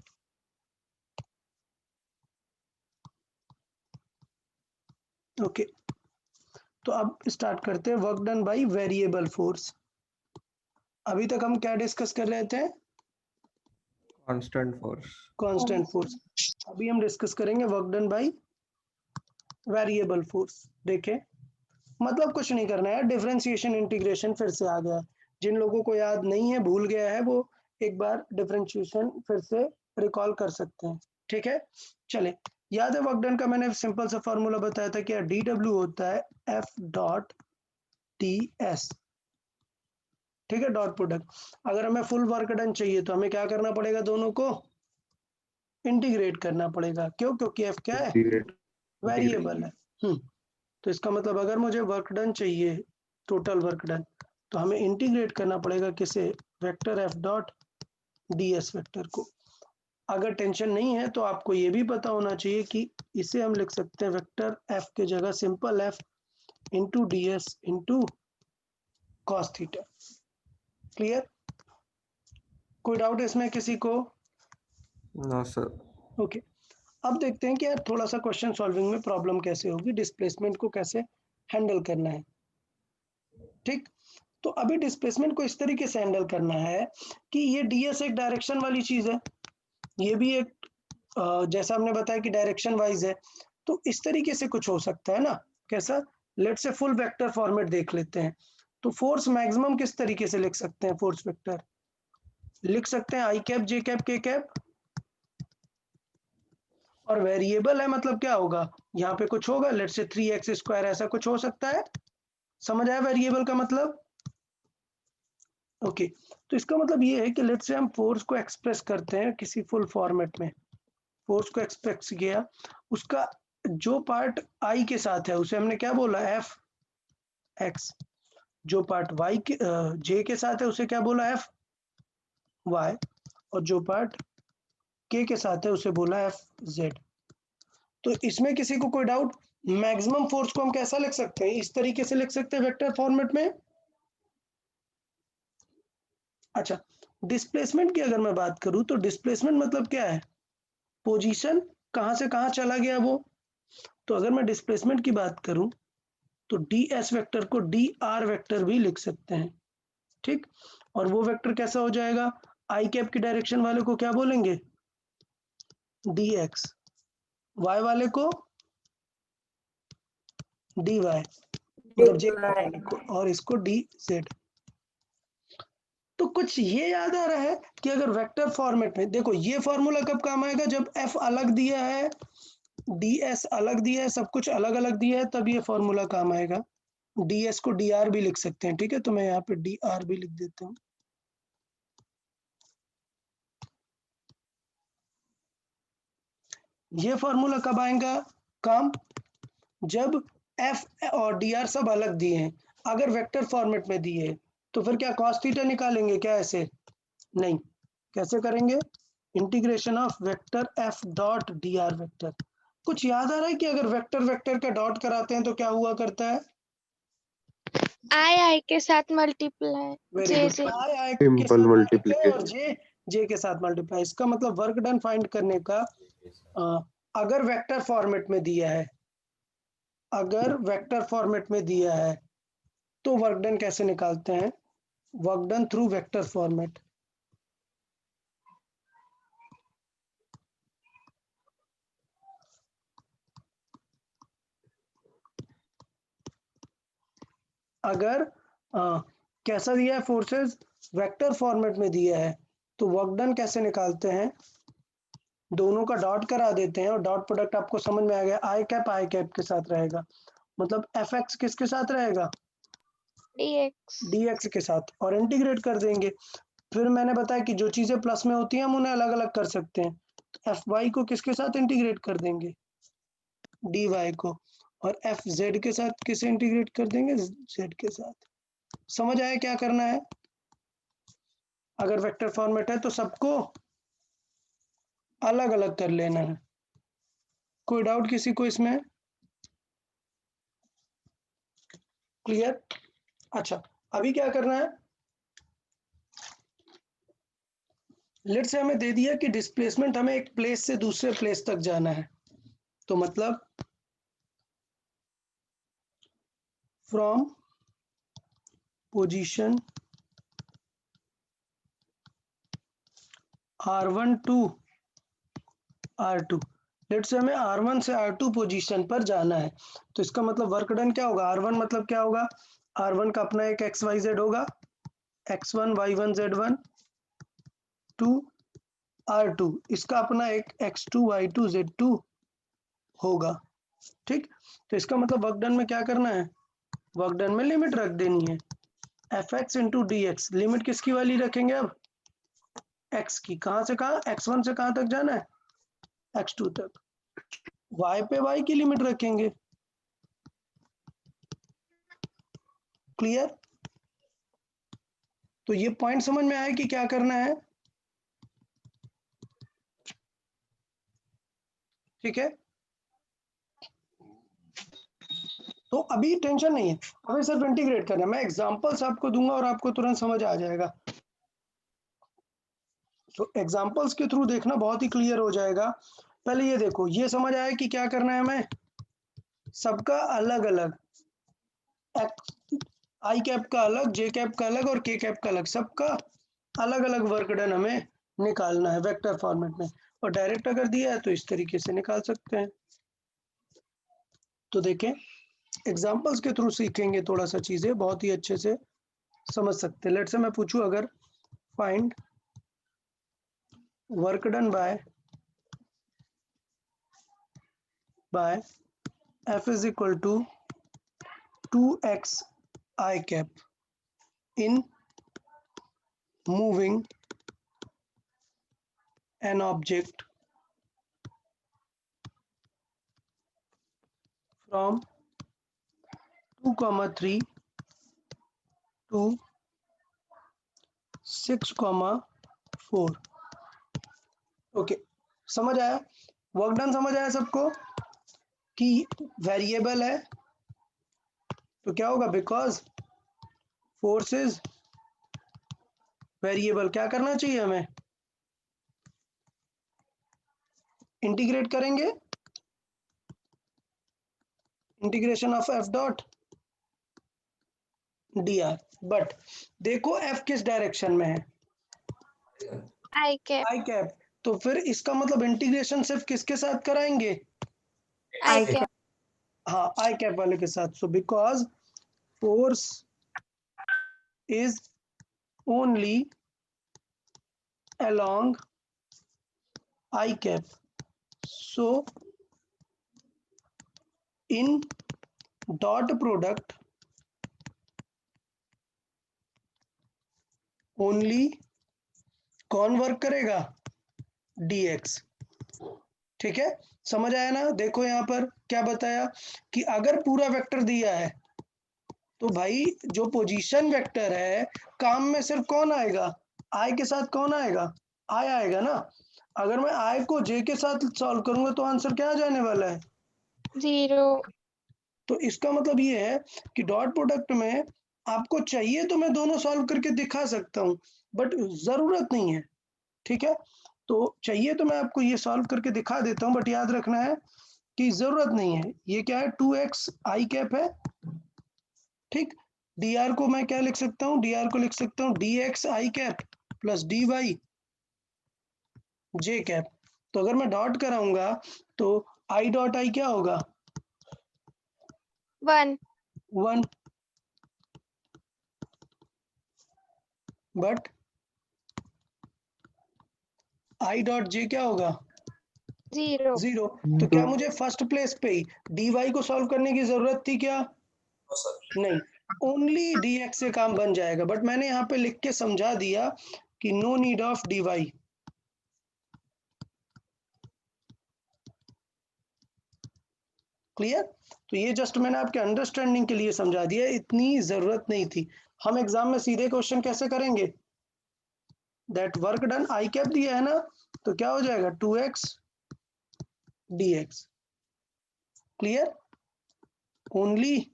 ओके, तो अब स्टार्ट करते हैं work done by variable force. अभी तक हम क्या डिस्कस कर रहे थे, कांस्टेंट फोर्स। Constant force. अभी हम डिस्कस करेंगे work done by variable force. देखें, मतलब कुछ नहीं करना है, डिफरेंशिएशन इंटीग्रेशन फिर से आ गया, जिन लोगों को याद नहीं है, भूल गया है, वो एक बार डिफरेंशिएशन फिर से रिकॉल कर सकते हैं, ठीक है। चले, याद है वर्क डन का मैंने सिंपल सा फॉर्मूला बताया था, क्या dw होता है f डॉट ts, ठीक है, डॉट प्रोडक्ट। अगर हमें फुल वर्क डन चाहिए तो हमें क्या करना पड़ेगा, दोनों को इंटीग्रेट करना पड़ेगा, क्यों, क्योंकि f क्या है, वेरिएबल है। तो इसका मतलब अगर मुझे वर्क डन चाहिए, टोटल वर्क डन, तो हमें इंटीग्रेट करना पड़ेगा किसे, vector f dot ds vector को। अगर टेंशन नहीं है तो आपको ये भी पता होना चाहिए कि इसे हम लिख सकते हैं वेक्टर f के जगह simple f into ds into cos theta. Clear, कोई डाउट इसमें किसी को? No sir. ओके, अब देखते हैं कि यार थोड़ा सा क्वेश्चन सॉल्विंग में प्रॉब्लम कैसे होगी, डिस्प्लेसमेंट को कैसे हैंडल करना है, ठीक। तो अभी डिस्प्लेसमेंट को इस तरीके से हैंडल करना है कि ये ds एक डायरेक्शन वाली चीज है, ये भी एक जैसा हमने बताया कि डायरेक्शन वाइज है, तो इस तरीके से कुछ हो सकता है ना, कैसा, let's say full vector format देख लेते हैं। तो फोर्स मैक्सिमम किस तरीके से लिख सकते हैं, फोर्स वेक्टर लिख सकते हैं आई कैप जे कैप के कैप, और वेरिएबल है मतलब क्या होगा, यहाँ पे कुछ होगा, लेट्स से 3x स्क्वायर, ऐसा कुछ हो सकता है। समझ आया वेरिएबल का मतलब? ओके, तो इसका मतलब ये है कि लेट्स से हम फोर्स को एक्सप्रेस करते हैं किसी फुल फॉर्मेट में, फोर्स को एक्सप्रेस किया, उसका जो पार्ट आई के साथ है उसे हमने क्या बोला, एफ एक्स, जो पार्ट वाई के जे के साथ है उसे क्या बोला, एफ वाई, और जो पार्ट के साथ है उसे बोला एफ जेड। तो इसमें किसी को कोई डाउट, मैक्सिमम फोर्स को हम कैसा लिख सकते हैं, इस तरीके से लिख सकते हैं वेक्टर फॉर्मेट में। अच्छा, डिस्प्लेसमेंट की अगर मैं बात करूं तो डिस्प्लेसमेंट मतलब क्या है, पोजीशन कहां से कहां चला गया वो। तो अगर मैं डिस्प्लेसमेंट की बात करूं तो ds वेक्टर को dr वेक्टर भी लिख सकते हैं, ठीक। और वो वेक्टर कैसा हो जाएगा, आई कैप की डायरेक्शन वाले को क्या बोलेंगे, dx, वाई वाले को dy, मतलब जे वाले को, और इसको dz। तो कुछ ये याद आ रहा है कि अगर वेक्टर फॉर्मेट में देखो, ये फॉर्मूला कब काम आएगा, जब f अलग दिया है, ds अलग दिया है, सब कुछ अलग अलग दिया है, तब ये फॉर्मूला काम आएगा। ds को dr भी लिख सकते हैं, ठीक है, तो मैं यहाँ पे dr भी लिख देता हूँ। ये फॉर्मूला कब आएगा काम, जब f और dr सब अलग दिए हैं। अगर वेक्टर फॉर्मेट में दिए तो फिर क्या cos थीटा निकालेंगे क्या, ऐसे नहीं, कैसे करेंगे, integration of vector F dot D R vector. कुछ याद आ रहा है कि अगर वेक्टर वेक्टर का डॉट कराते हैं तो क्या हुआ करता है? आई के साथ मल्टीप्लाई, वेरी जे गुड। जे आई के सिंपल साथ मल्टीप्लाई मल्टीप्लिकेशन। और जे के साथ मल्टीप्लाई। इसका मतलब वर्क डन फाइंड करने का अगर वेक्टर फॉर्मेट में दिया है, अगर वेक्टर फॉर्मेट में दिया है तो वर्क डन कैसे निकालते हैं? Work done through vector format. अगर कैसा दिया है फोर्सेस, वेक्टर फॉर्मेट में दिया है, तो वर्क डन कैसे निकालते हैं? दोनों का डॉट करा देते हैं और डॉट प्रोडक्ट आपको समझ में आ गया, आई कैप के साथ रहेगा। मतलब एफ एक्स किसके साथ रहेगा? dx डी एक्स के साथ, और इंटीग्रेट कर देंगे। फिर मैंने बताया कि जो चीजें प्लस में होती हैं हम उन्हें अलग अलग कर सकते हैं। एफ वाई को किसके साथ इंटीग्रेट कर देंगे? डी वाई को। और एफ जेड के साथ किसे इंटीग्रेट कर देंगे? जेड के साथ। समझ आया क्या करना है? अगर वेक्टर फॉर्मेट है तो सबको अलग अलग कर लेना है। कोई डाउट किसी को इसमें? क्लियर? अच्छा, अभी क्या करना है? लेट से हमें दे दिया कि डिस्प्लेसमेंट हमें एक प्लेस से दूसरे प्लेस तक जाना है, तो मतलब from position R1 to R2। Late से हमें R1 से R2 पोजीशन पर जाना है, तो इसका मतलब वर्क डन क्या होगा? R1 मतलब क्या होगा? R1 का अपना एक XYZ होगा, X1 Y1 Z1 to R2 इसका अपना एक X2 Y2 Z2 होगा। ठीक, तो इसका मतलब वर्क डन में क्या करना है? वर्क डन में लिमिट रख देनी है, F x into D x. Limit किसकी वाली रखेंगे अब? x की। कहां से कहां? x1 से कहां तक जाना है? x2 तक। y पे y की लिमिट रखेंगे। क्लियर? तो ये पॉइंट समझ में आया कि क्या करना है? ठीक है, तो अभी टेंशन नहीं है, हमें सिर्फ इंटीग्रेट करना है। मैं एग्जांपल्स आपको दूंगा और आपको तुरंत समझ आ जाएगा। तो एग्जांपल्स के थ्रू देखना बहुत ही क्लियर हो जाएगा। पहले ये देखो, ये समझ आया कि क्या करना है हमें? सबका अलग अलग, आई कैप का अलग, जे कैप का अलग और के कैप का अलग, सबका अलग अलग वर्क डन हमें निकालना है वेक्टर फॉर्मेट में। और डायरेक्ट अगर दिया है तो इस तरीके से निकाल सकते हैं। तो देखें, एग्जांपल्स के थ्रू सीखेंगे थोड़ा सा, चीजें बहुत ही अच्छे से समझ सकते हैं। लेट से मैं पूछूं अगर find work done by F is equal to 2x i cap in moving an object from 2,3 to 6,4। Okay, समझ आया? वर्क डन समझ आया सबको कि वेरिएबल है तो क्या होगा? बिकॉज फोर्स इज वेरिएबल, क्या करना चाहिए हमें? इंटीग्रेट करेंगे, integration of F dot D R. But देखो एफ किस डायरेक्शन में है? आई कैप आई कैप। तो फिर इसका मतलब इंटीग्रेशन सिर्फ किसके साथ कराएंगे? आई I कैप हाँ, आई कैप वाले के साथ। So because force is only along I cap, so in dot product only कौन वर्क करेगा? dx। ठीक है, समझ आया ना? देखो यहाँ पर क्या बताया कि अगर पूरा वेक्टर दिया है तो भाई जो पोजीशन वेक्टर है, काम में सिर्फ कौन आएगा? आई के साथ कौन आएगा? आई आएगा ना। अगर मैं I को J के साथ सॉल्व करूंगा तो आंसर क्या आ जाने वाला है? 0. तो इसका मतलब ये है कि डॉट प्रोडक्ट में आपको चाहिए तो मैं दोनों सॉल्व करके दिखा सकता हूँ, बट जरूरत नहीं है। ठीक है, तो चाहिए तो मैं आपको ये सॉल्व करके दिखा देता हूँ, बट याद रखना है कि जरूरत नहीं है। ये क्या है, 2x I कैप है। ठीक, dr को मैं क्या लिख सकता हूँ, dr को लिख सकता हूँ dx I cap plus dy j cap. तो अगर मैं डॉट कराऊंगा तो I डॉट I क्या होगा, 1. 1, बट I डॉट j क्या होगा, 0. 0। तो क्या मुझे फर्स्ट प्लेस पे ही dy को सॉल्व करने की जरूरत थी क्या? No sir. नहीं, ओनली dx से काम बन जाएगा, बट मैंने यहाँ पे लिख के समझा दिया कि no need of dy। Clear? तो ये जस्ट मैंने आपके अंडरस्टैंडिंग के लिए समझा दिया, इतनी जरूरत नहीं थी। हम एग्जाम में सीधे क्वेश्चन कैसे करेंगे, that work done I cap दिया है ना, तो क्या हो जाएगा 2x dx। Clear? Only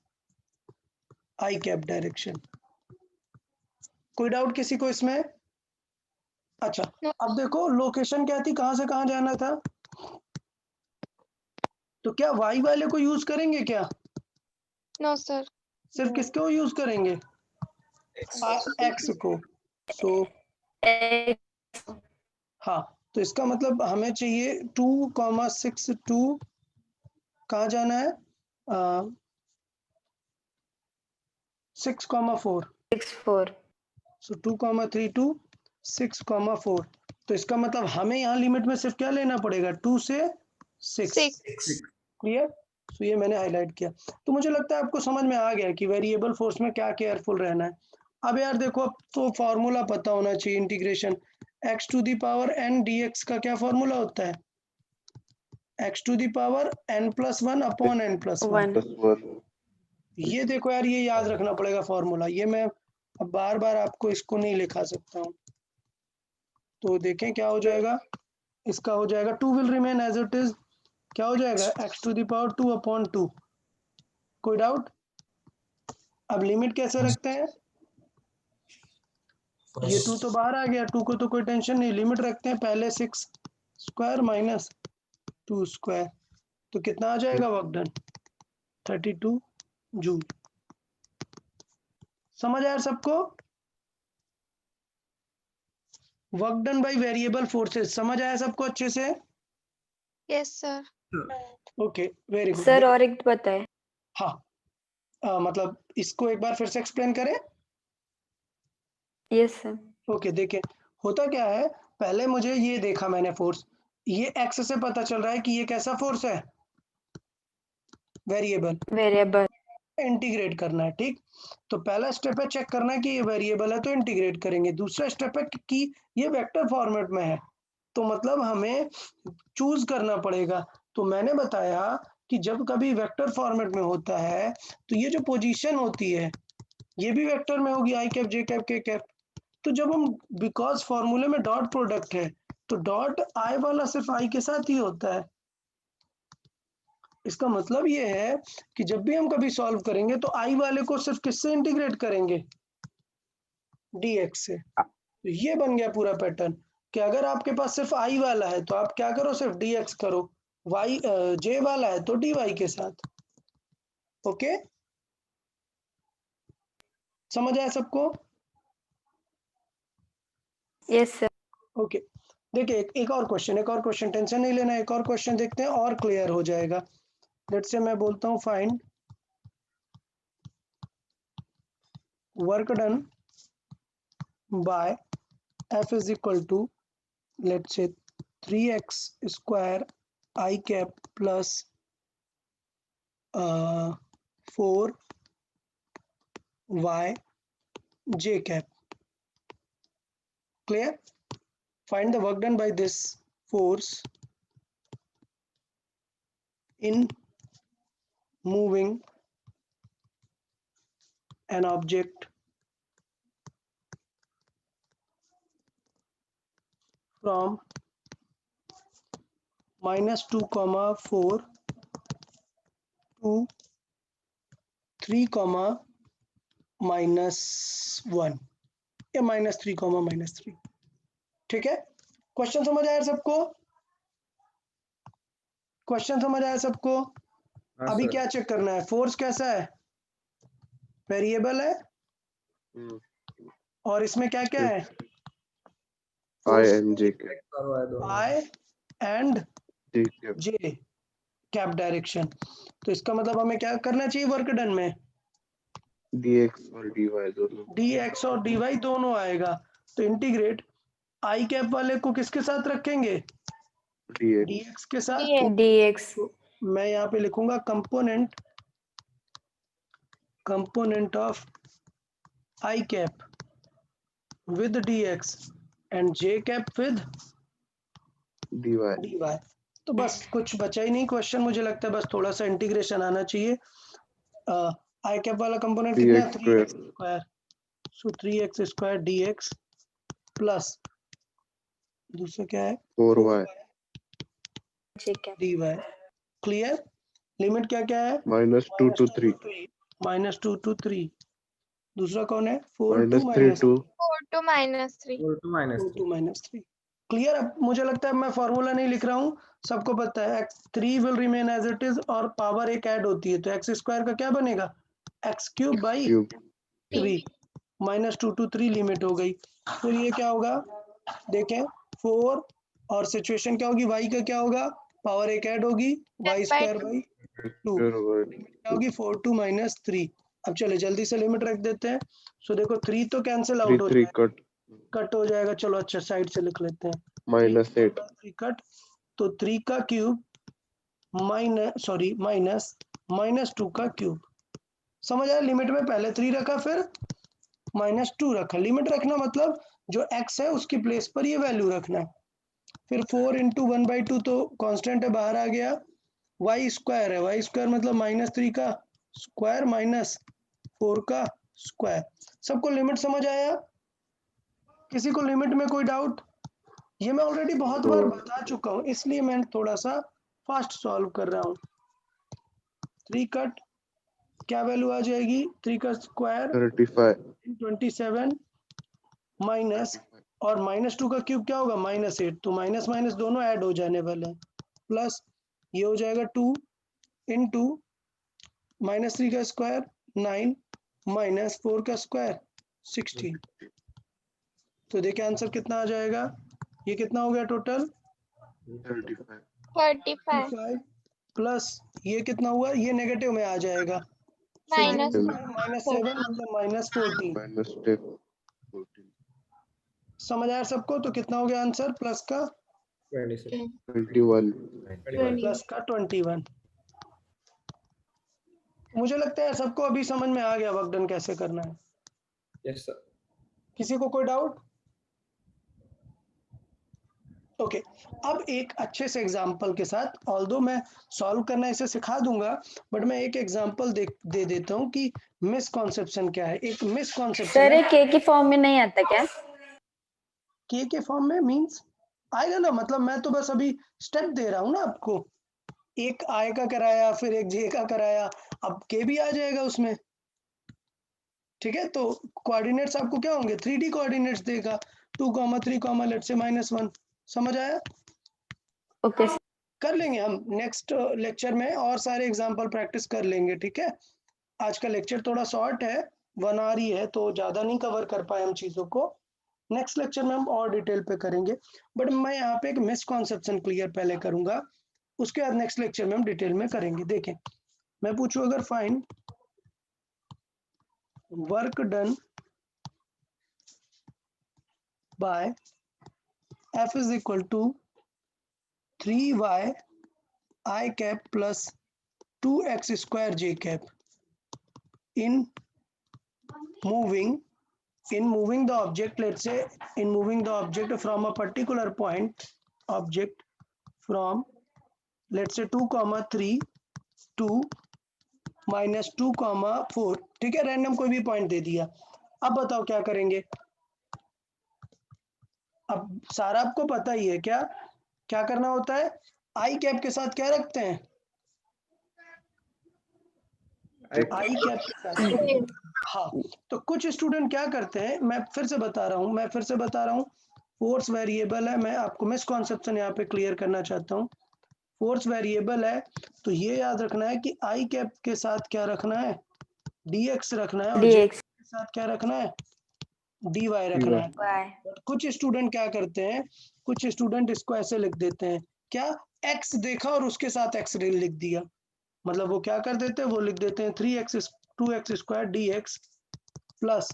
I cap direction. कोई डाउट किसी को इसमें? अच्छा, No. अब देखो लोकेशन क्या थी, कहां से कहां जाना था, तो क्या y वाले को यूज करेंगे क्या, No, sir. सिर्फ किसको यूज करेंगे, x को। सो हाँ, तो इसका मतलब हमें चाहिए 2,62 कहाँ जाना है, 6,4। 6 4. सो 2,32 6,4। तो इसका मतलब हमें यहाँ लिमिट में सिर्फ क्या लेना पड़ेगा, 2 से 6। 6. 6 क्लियर? तो ये मैंने हाईलाइट किया। तो मुझे लगता है आपको समझ में आ गया कि वेरिएबल फोर्स में क्या केयरफुल रहना है। अब यार देखो, अब तो फॉर्मूला पता होना चाहिए integration, x to the power n dx का क्या फॉर्मूला होता है, x to the power n+1 upon n+1। 1. Plus 1। ये देखो यार, ये याद रखना पड़ेगा फॉर्मूला, ये मैं अब बार बार आपको इसको नहीं लिखा सकता हूँ। तो देखें क्या हो जाएगा, इसका हो जाएगा 2 will remain as it is, क्या हो जाएगा x टू दी पावर 2/2। कोई डाउट? अब लिमिट कैसे रखते हैं, ये 2 तो बाहर आ गया, 2 को तो कोई टेंशन नहीं, लिमिट रखते हैं पहले 6 स्क्वायर माइनस 2 स्क्वायर। तो कितना आ जाएगा वर्क डन, 32 जूल। समझ आया सबको, work done by variable forces, समझ आया सबको अच्छे से? Yes, sir. Okay, very good. Sir और एक बताए. हाँ, मतलब इसको एक बार फिर से एक्सप्लेन करें। Yes sir. ओके, देखिए होता क्या है, पहले मुझे ये देखा मैंने फोर्स, ये एक्स से पता चल रहा है कि ये कैसा फोर्स है, वेरिएबल। वेरिएबल. इंटीग्रेट करना है, ठीक। तो पहला स्टेप है चेक करना है कि ये वेरिएबल है तो इंटीग्रेट करेंगे। दूसरा स्टेप है कि ये वेक्टर फॉर्मेट में है, तो मतलब हमें चूज करना पड़ेगा। तो मैंने बताया कि जब कभी वेक्टर फॉर्मेट में होता है तो ये जो पोजीशन होती है ये भी वेक्टर में होगी, आई कैप जे कैप के कैप। तो जब हम, बिकॉज फॉर्मूले में डॉट प्रोडक्ट है तो डॉट आई वाला सिर्फ आई के साथ ही होता है। इसका मतलब ये है कि जब भी हम कभी सॉल्व करेंगे तो आई वाले को सिर्फ किससे इंटीग्रेट करेंगे, dx से। तो ये बन गया पूरा पैटर्न कि अगर आपके पास सिर्फ आई वाला है तो आप क्या करो, सिर्फ dx करो, y j वाला है तो dy के साथ। ओके, समझ आया सबको? Yes sir. ओके, देखिए एक और क्वेश्चन, टेंशन नहीं लेना, एक और क्वेश्चन देखते हैं और क्लियर हो जाएगा। लेट्स से मैं बोलता हूँ find work done by f is equal to, let's say 3x square i cap plus 4y j cap। Clear? Find the work done by this force in moving an object from -2, 4 2 3, -1 या -3, -3। ठीक है, question समझ आया सबको? Question समझ आया सबको? हाँ अभी सर। क्या चेक करना है? फोर्स कैसा है? वेरिएबल है, और इसमें क्या क्या है? आई एंड जे के करवाए दोनों। आई एंड जे के जे कैप डायरेक्शन। तो इसका मतलब हमें क्या करना चाहिए वर्क डन में? dx और dy दोनों dx और dy दोनों आएगा। तो इंटीग्रेट आई कैप वाले को किसके साथ रखेंगे? dx dx के साथ। dx dx तो मैं यहाँ पे लिखूंगा component of I cap with dx and J cap with dy dy। तो बस कुछ बचा ही नहीं क्वेश्चन, मुझे लगता है बस थोड़ा सा इंटीग्रेशन आना चाहिए। आई कैप वाला कंपोनेंट कितना है? 3x square. So 3x square dx plus दूसरा क्या है? 4y ठीक है dy। क्लियर? लिमिट क्या क्या है? -2 to 3 -2 to 3। दूसरा कौन है? 4 to -3 to 4 to -3 4 to -4 to -3। -3। Clear? अब मुझे लगता है मैं फॉर्मूला नहीं लिख रहा हूँ, सबको पता है x3 will remain as it is और पावर एक ऐड होती है, तो एक्स स्क्वायर का क्या बनेगा? x³ by cube 3। -2 to 3 limit हो गई। फिर ये क्या होगा? देखें 4 और सिचुएशन क्या होगी? y का क्या होगा? पावर एक ऐड होगी, y स्क्वायर बाई 2 क्या होगी? 4 to -3। अब चले जल्दी से लिमिट रख देते हैं। सो देखो 3 तो कैंसिल आउट हो 3 जाएगा, कट कट हो जाएगा। चलो अच्छा साइड से लिख लेते हैं, -8 3 कट। तो 3 का क्यूब -2 का क्यूब। समझ आया? लिमिट में पहले 3 रखा, फिर -2 रखा। लिमिट रखना मतलब जो x है उसकी प्लेस पर ये वैल्यू रखना है। फिर 4 इंटू 1/2 तो कांस्टेंट है, बाहर आ गया। y स्क्वायर है, y स्क्वायर मतलब -3 का स्क्वायर -4 का स्क्वायर। सबको लिमिट समझ आया? किसी को लिमिट में कोई डाउट? ये मैं ऑलरेडी बहुत बार बता चुका हूँ, इसलिए मैं थोड़ा सा फास्ट सॉल्व कर रहा हूँ। 3 कट क्या वैल्यू आ जाएगी? 3 का स्क्वायर 35 27 माइनस, और -2 का क्यूब क्या होगा? -8। तो माइनस माइनस दोनों ऐड हो जाने वाले हैं, प्लस ये हो जाएगा 2 इंटू -3 का स्क्वायर 9 -4 का स्क्वायर 16। तो देखिए आंसर कितना आ जाएगा? ये कितना हो गया टोटल? 35 35 प्लस ये कितना हुआ? ये नेगेटिव में आ जाएगा। -7 -7 मतलब -14। -10 समझ आया सबको? तो कितना हो गया आंसर प्लस का? 26। 21 प्लस का 21। मुझे लगता है सबको अभी समझ में आ गया वर्क डन कैसे करना है। Yes sir. किसी को कोई डाउट? ओके, अब एक अच्छे से एग्जांपल के साथ, ऑल्दो मैं सॉल्व करना इसे सिखा दूंगा, बट मैं एक एग्जांपल दे देता हूँ कि मिसकॉन्सेप्शन क्या है। एक मिसकॉन्सेप्शन सर है ये के की फॉर्म में नहीं आता क्या? के फॉर्म में मींस आएगा ना, मतलब मैं तो बस अभी स्टेप दे रहा हूँ ना आपको। एक आई का कराया, फिर एक जे का कराया, अब के भी आ जाएगा उसमें। ठीक है, तो कोऑर्डिनेट्स आपको क्या होंगे? 3D कोऑर्डिनेट्स देगा, 2, 3, लेट्स से -1। समझ आया? ओके कर लेंगे हम नेक्स्ट लेक्चर में, और सारे एग्जांपल प्रैक्टिस कर लेंगे। ठीक है, आज का लेक्चर थोड़ा शॉर्ट है, 1 आवर ही है, तो ज़्यादा नहीं कवर कर पाए हम चीज़ों को। नेक्स्ट लेक्चर में हम और डिटेल पे करेंगे, बट मैं यहाँ पे एक मिसकॉन्सेप्शन क्लियर पहले करूँगा, उसके बाद नेक्स्ट लेक्चर में हम डिटेल में करेंगे। देखें, मैं पूछूँ अगर find work done by F is equal to 3y I cap plus 2x square j cap in moving the object, let's say in moving the object from a particular point, object from let's say 2, 3 to -2, 4। ठीक है, random कोई भी point दे दिया। अब बताओ क्या करेंगे? अब सारा आपको पता ही है, क्या क्या करना होता है? आई कैप के साथ क्या रखते हैं? आई कैप के साथ। हाँ, तो कुछ स्टूडेंट क्या करते हैं, मैं फिर से बता रहा हूँ, फोर्स वेरिएबल है, मैं आपको मिसकॉन्सेप्शन यहाँ पे क्लियर करना चाहता हूँ। फोर्स वेरिएबल है तो ये याद रखना है कि आई कैप के साथ क्या रखना है, dx रखना है, और j dx के साथ क्या रखना है, dy रखना है। y But कुछ स्टूडेंट क्या करते हैं, कुछ स्टूडेंट इसको ऐसे लिख देते हैं, क्या x देखा और उसके साथ x लिख दिया, मतलब वो क्या कर देते हैं, वो लिख देते हैं 3x 2x square dx plus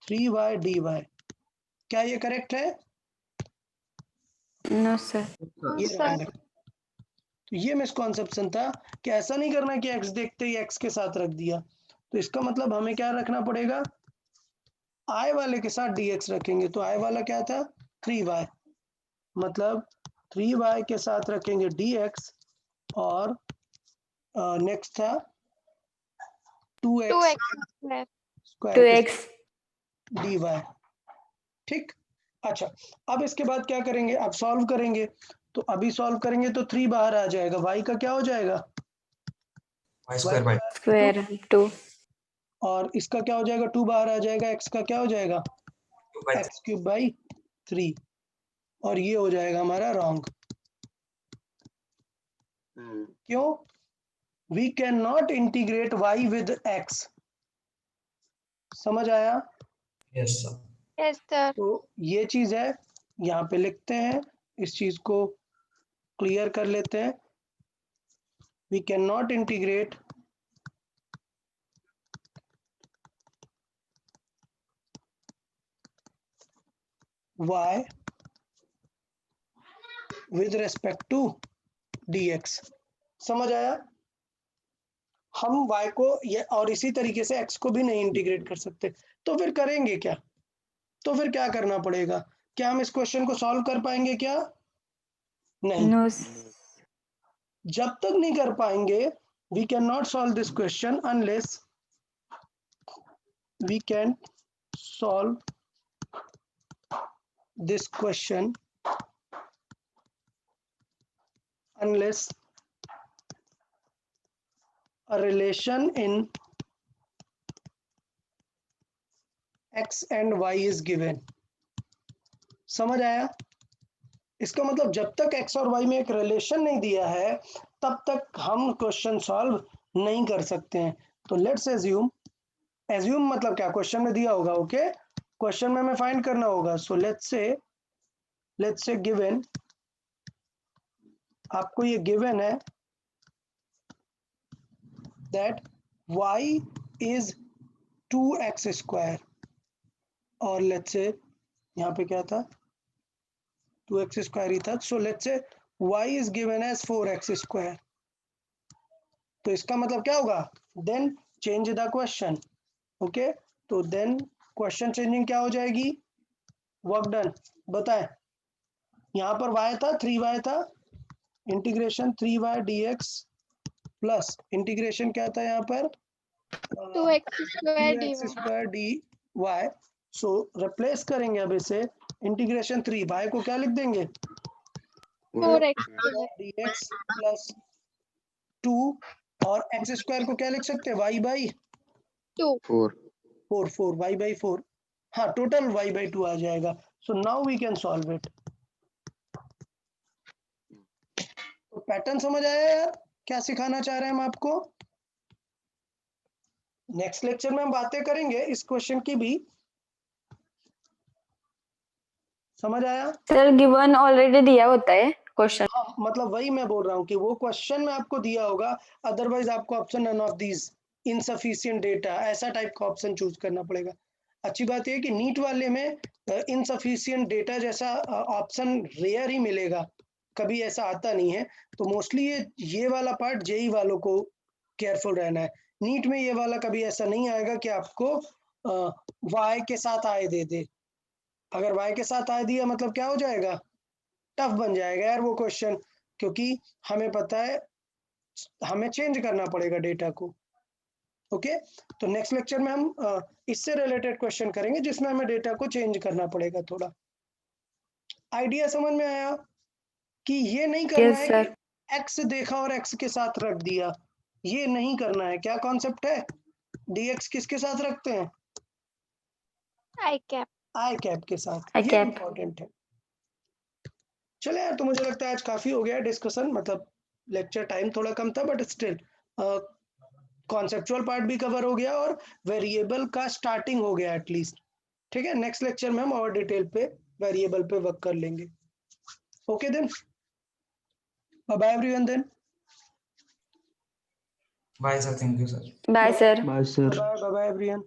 3y dy। क्या ये करेक्ट है? no sir ये सर रॉन्ग है। तो ये मिसकॉन्सेप्शन था कि ऐसा नहीं करना कि x देखते ही x के साथ रख दिया। तो इसका मतलब हमें क्या रखना पड़ेगा, i वाले के साथ dx रखेंगे। तो i वाला क्या था, 3y, मतलब 3y के साथ रखेंगे dx, और नेक्स्ट था 2x 2x स्क्वायर के 2x साथ dy। ठीक, अच्छा, अब इसके बाद क्या करेंगे, अब सॉल्व करेंगे। तो अभी सॉल्व करेंगे तो 3 बाहर आ जाएगा, y का क्या हो जाएगा, y square by square 2 और इसका क्या हो जाएगा, 2 बाहर आ जाएगा, x का क्या हो जाएगा, 2 by x क्यूब बाई 3, और ये हो जाएगा हमारा रॉन्ग। क्यों, we can not integrate y with x। समझ आया? yes sir यस सर तो ये चीज है, यहाँ पे लिखते हैं, इस चीज को क्लियर कर लेते हैं। We can not integrate y with respect to dx। समझ आया? हम y को ये और इसी तरीके से x को भी नहीं इंटीग्रेट कर सकते, तो फिर करेंगे क्या, तो फिर क्या करना पड़ेगा, क्या हम इस क्वेश्चन को सॉल्व कर पाएंगे क्या? नहीं, no जब तक नहीं कर पाएंगे, we can not solve this question unless we can solve this question unless a relation in x and y is given। समझ आया? इसका मतलब जब तक x और y में एक रिलेशन नहीं दिया है तब तक हम क्वेश्चन सॉल्व नहीं कर सकते हैं। तो लेट्स एज्यूम, एज्यूम मतलब क्या, क्वेश्चन में दिया होगा, ओके, क्वेश्चन में हमें फाइंड करना होगा। सो लेट्स से गिवन, आपको ये गिवन है that y is 2x square, और लेट्स से यहाँ पे क्या था, 2x स्क्वायर ही था। So let's say y is given as 4x square. तो इसका मतलब क्या होगा, then change the question, okay. तो देन क्वेश्चन चेंजिंग क्या हो जाएगी, वर्क डन। बताएं, यहाँ पर y था 3y था, integration 3y dx plus integration क्या था यहाँ पर 2x square 2x dy square dy। सो रिप्लेस करेंगे अब इसे, इंटीग्रेशन 3 y को क्या लिख देंगे 4x स्क्वायर dx प्लस 2, और x स्क्वायर को क्या लिख सकते हैं y बाई 2 4 y बाई 4, हाँ टोटल y बाई 2 आ जाएगा। So now we can solve it. तो पैटर्न समझ आया यार, क्या सिखाना चाह रहे हैं हम आपको? नेक्स्ट लेक्चर में हम बातें करेंगे इस क्वेश्चन की भी। समझ आया? सर गिवन ऑलरेडी दिया होता है क्वेश्चन हाँ, मतलब वही मैं बोल रहा हूँ कि वो क्वेश्चन में आपको दिया होगा, अदरवाइज आपको option none of these, insufficient data, ऐसा टाइप का ऑप्शन चूज करना पड़ेगा। अच्छी बात यह है कि नीट वाले में इनसफिशिएंट डेटा जैसा ऑप्शन रेयर ही मिलेगा, कभी ऐसा आता नहीं है। तो मोस्टली ये वाला पार्ट जेई वालों को केयरफुल रहना है। नीट में ये वाला कभी ऐसा नहीं आएगा कि आपको वाई के साथ आए दे दे। अगर वाई के साथ आए दिया मतलब क्या हो जाएगा, टफ बन जाएगा यार वो क्वेश्चन, क्योंकि हमें पता है हमें चेंज करना पड़ेगा डेटा को। ओके, तो नेक्स्ट लेक्चर में हम इससे रिलेटेड क्वेश्चन करेंगे जिसमें हमें डेटा को चेंज करना पड़ेगा। थोड़ा आइडिया समझ में आया कि ये नहीं करना यस है सर कि एक्स देखा और एक्स के साथ रख दिया, ये नहीं करना है। क्या कॉन्सेप्ट है? dx किसके साथ रखते हैं? I cap. आई कैप के साथ। I ये cap. इंपॉर्टेंट है। चले यार, तो मुझे लगता है आज काफी हो गया डिस्कशन, मतलब लेक्चर टाइम थोड़ा कम था बट स्टिल कॉन्सेप्चुअल पार्ट भी कवर हो गया और वेरिएबल का स्टार्टिंग हो गया एटलीस्ट। ठीक है, नेक्स्ट लेक्चर में हम और डिटेल पे वेरिएबल पे वर्क कर लेंगे। Okay then, bye bye everyone then. Bye, sir. Thank you, sir. Bye, sir. Bye, sir. Bye bye everyone.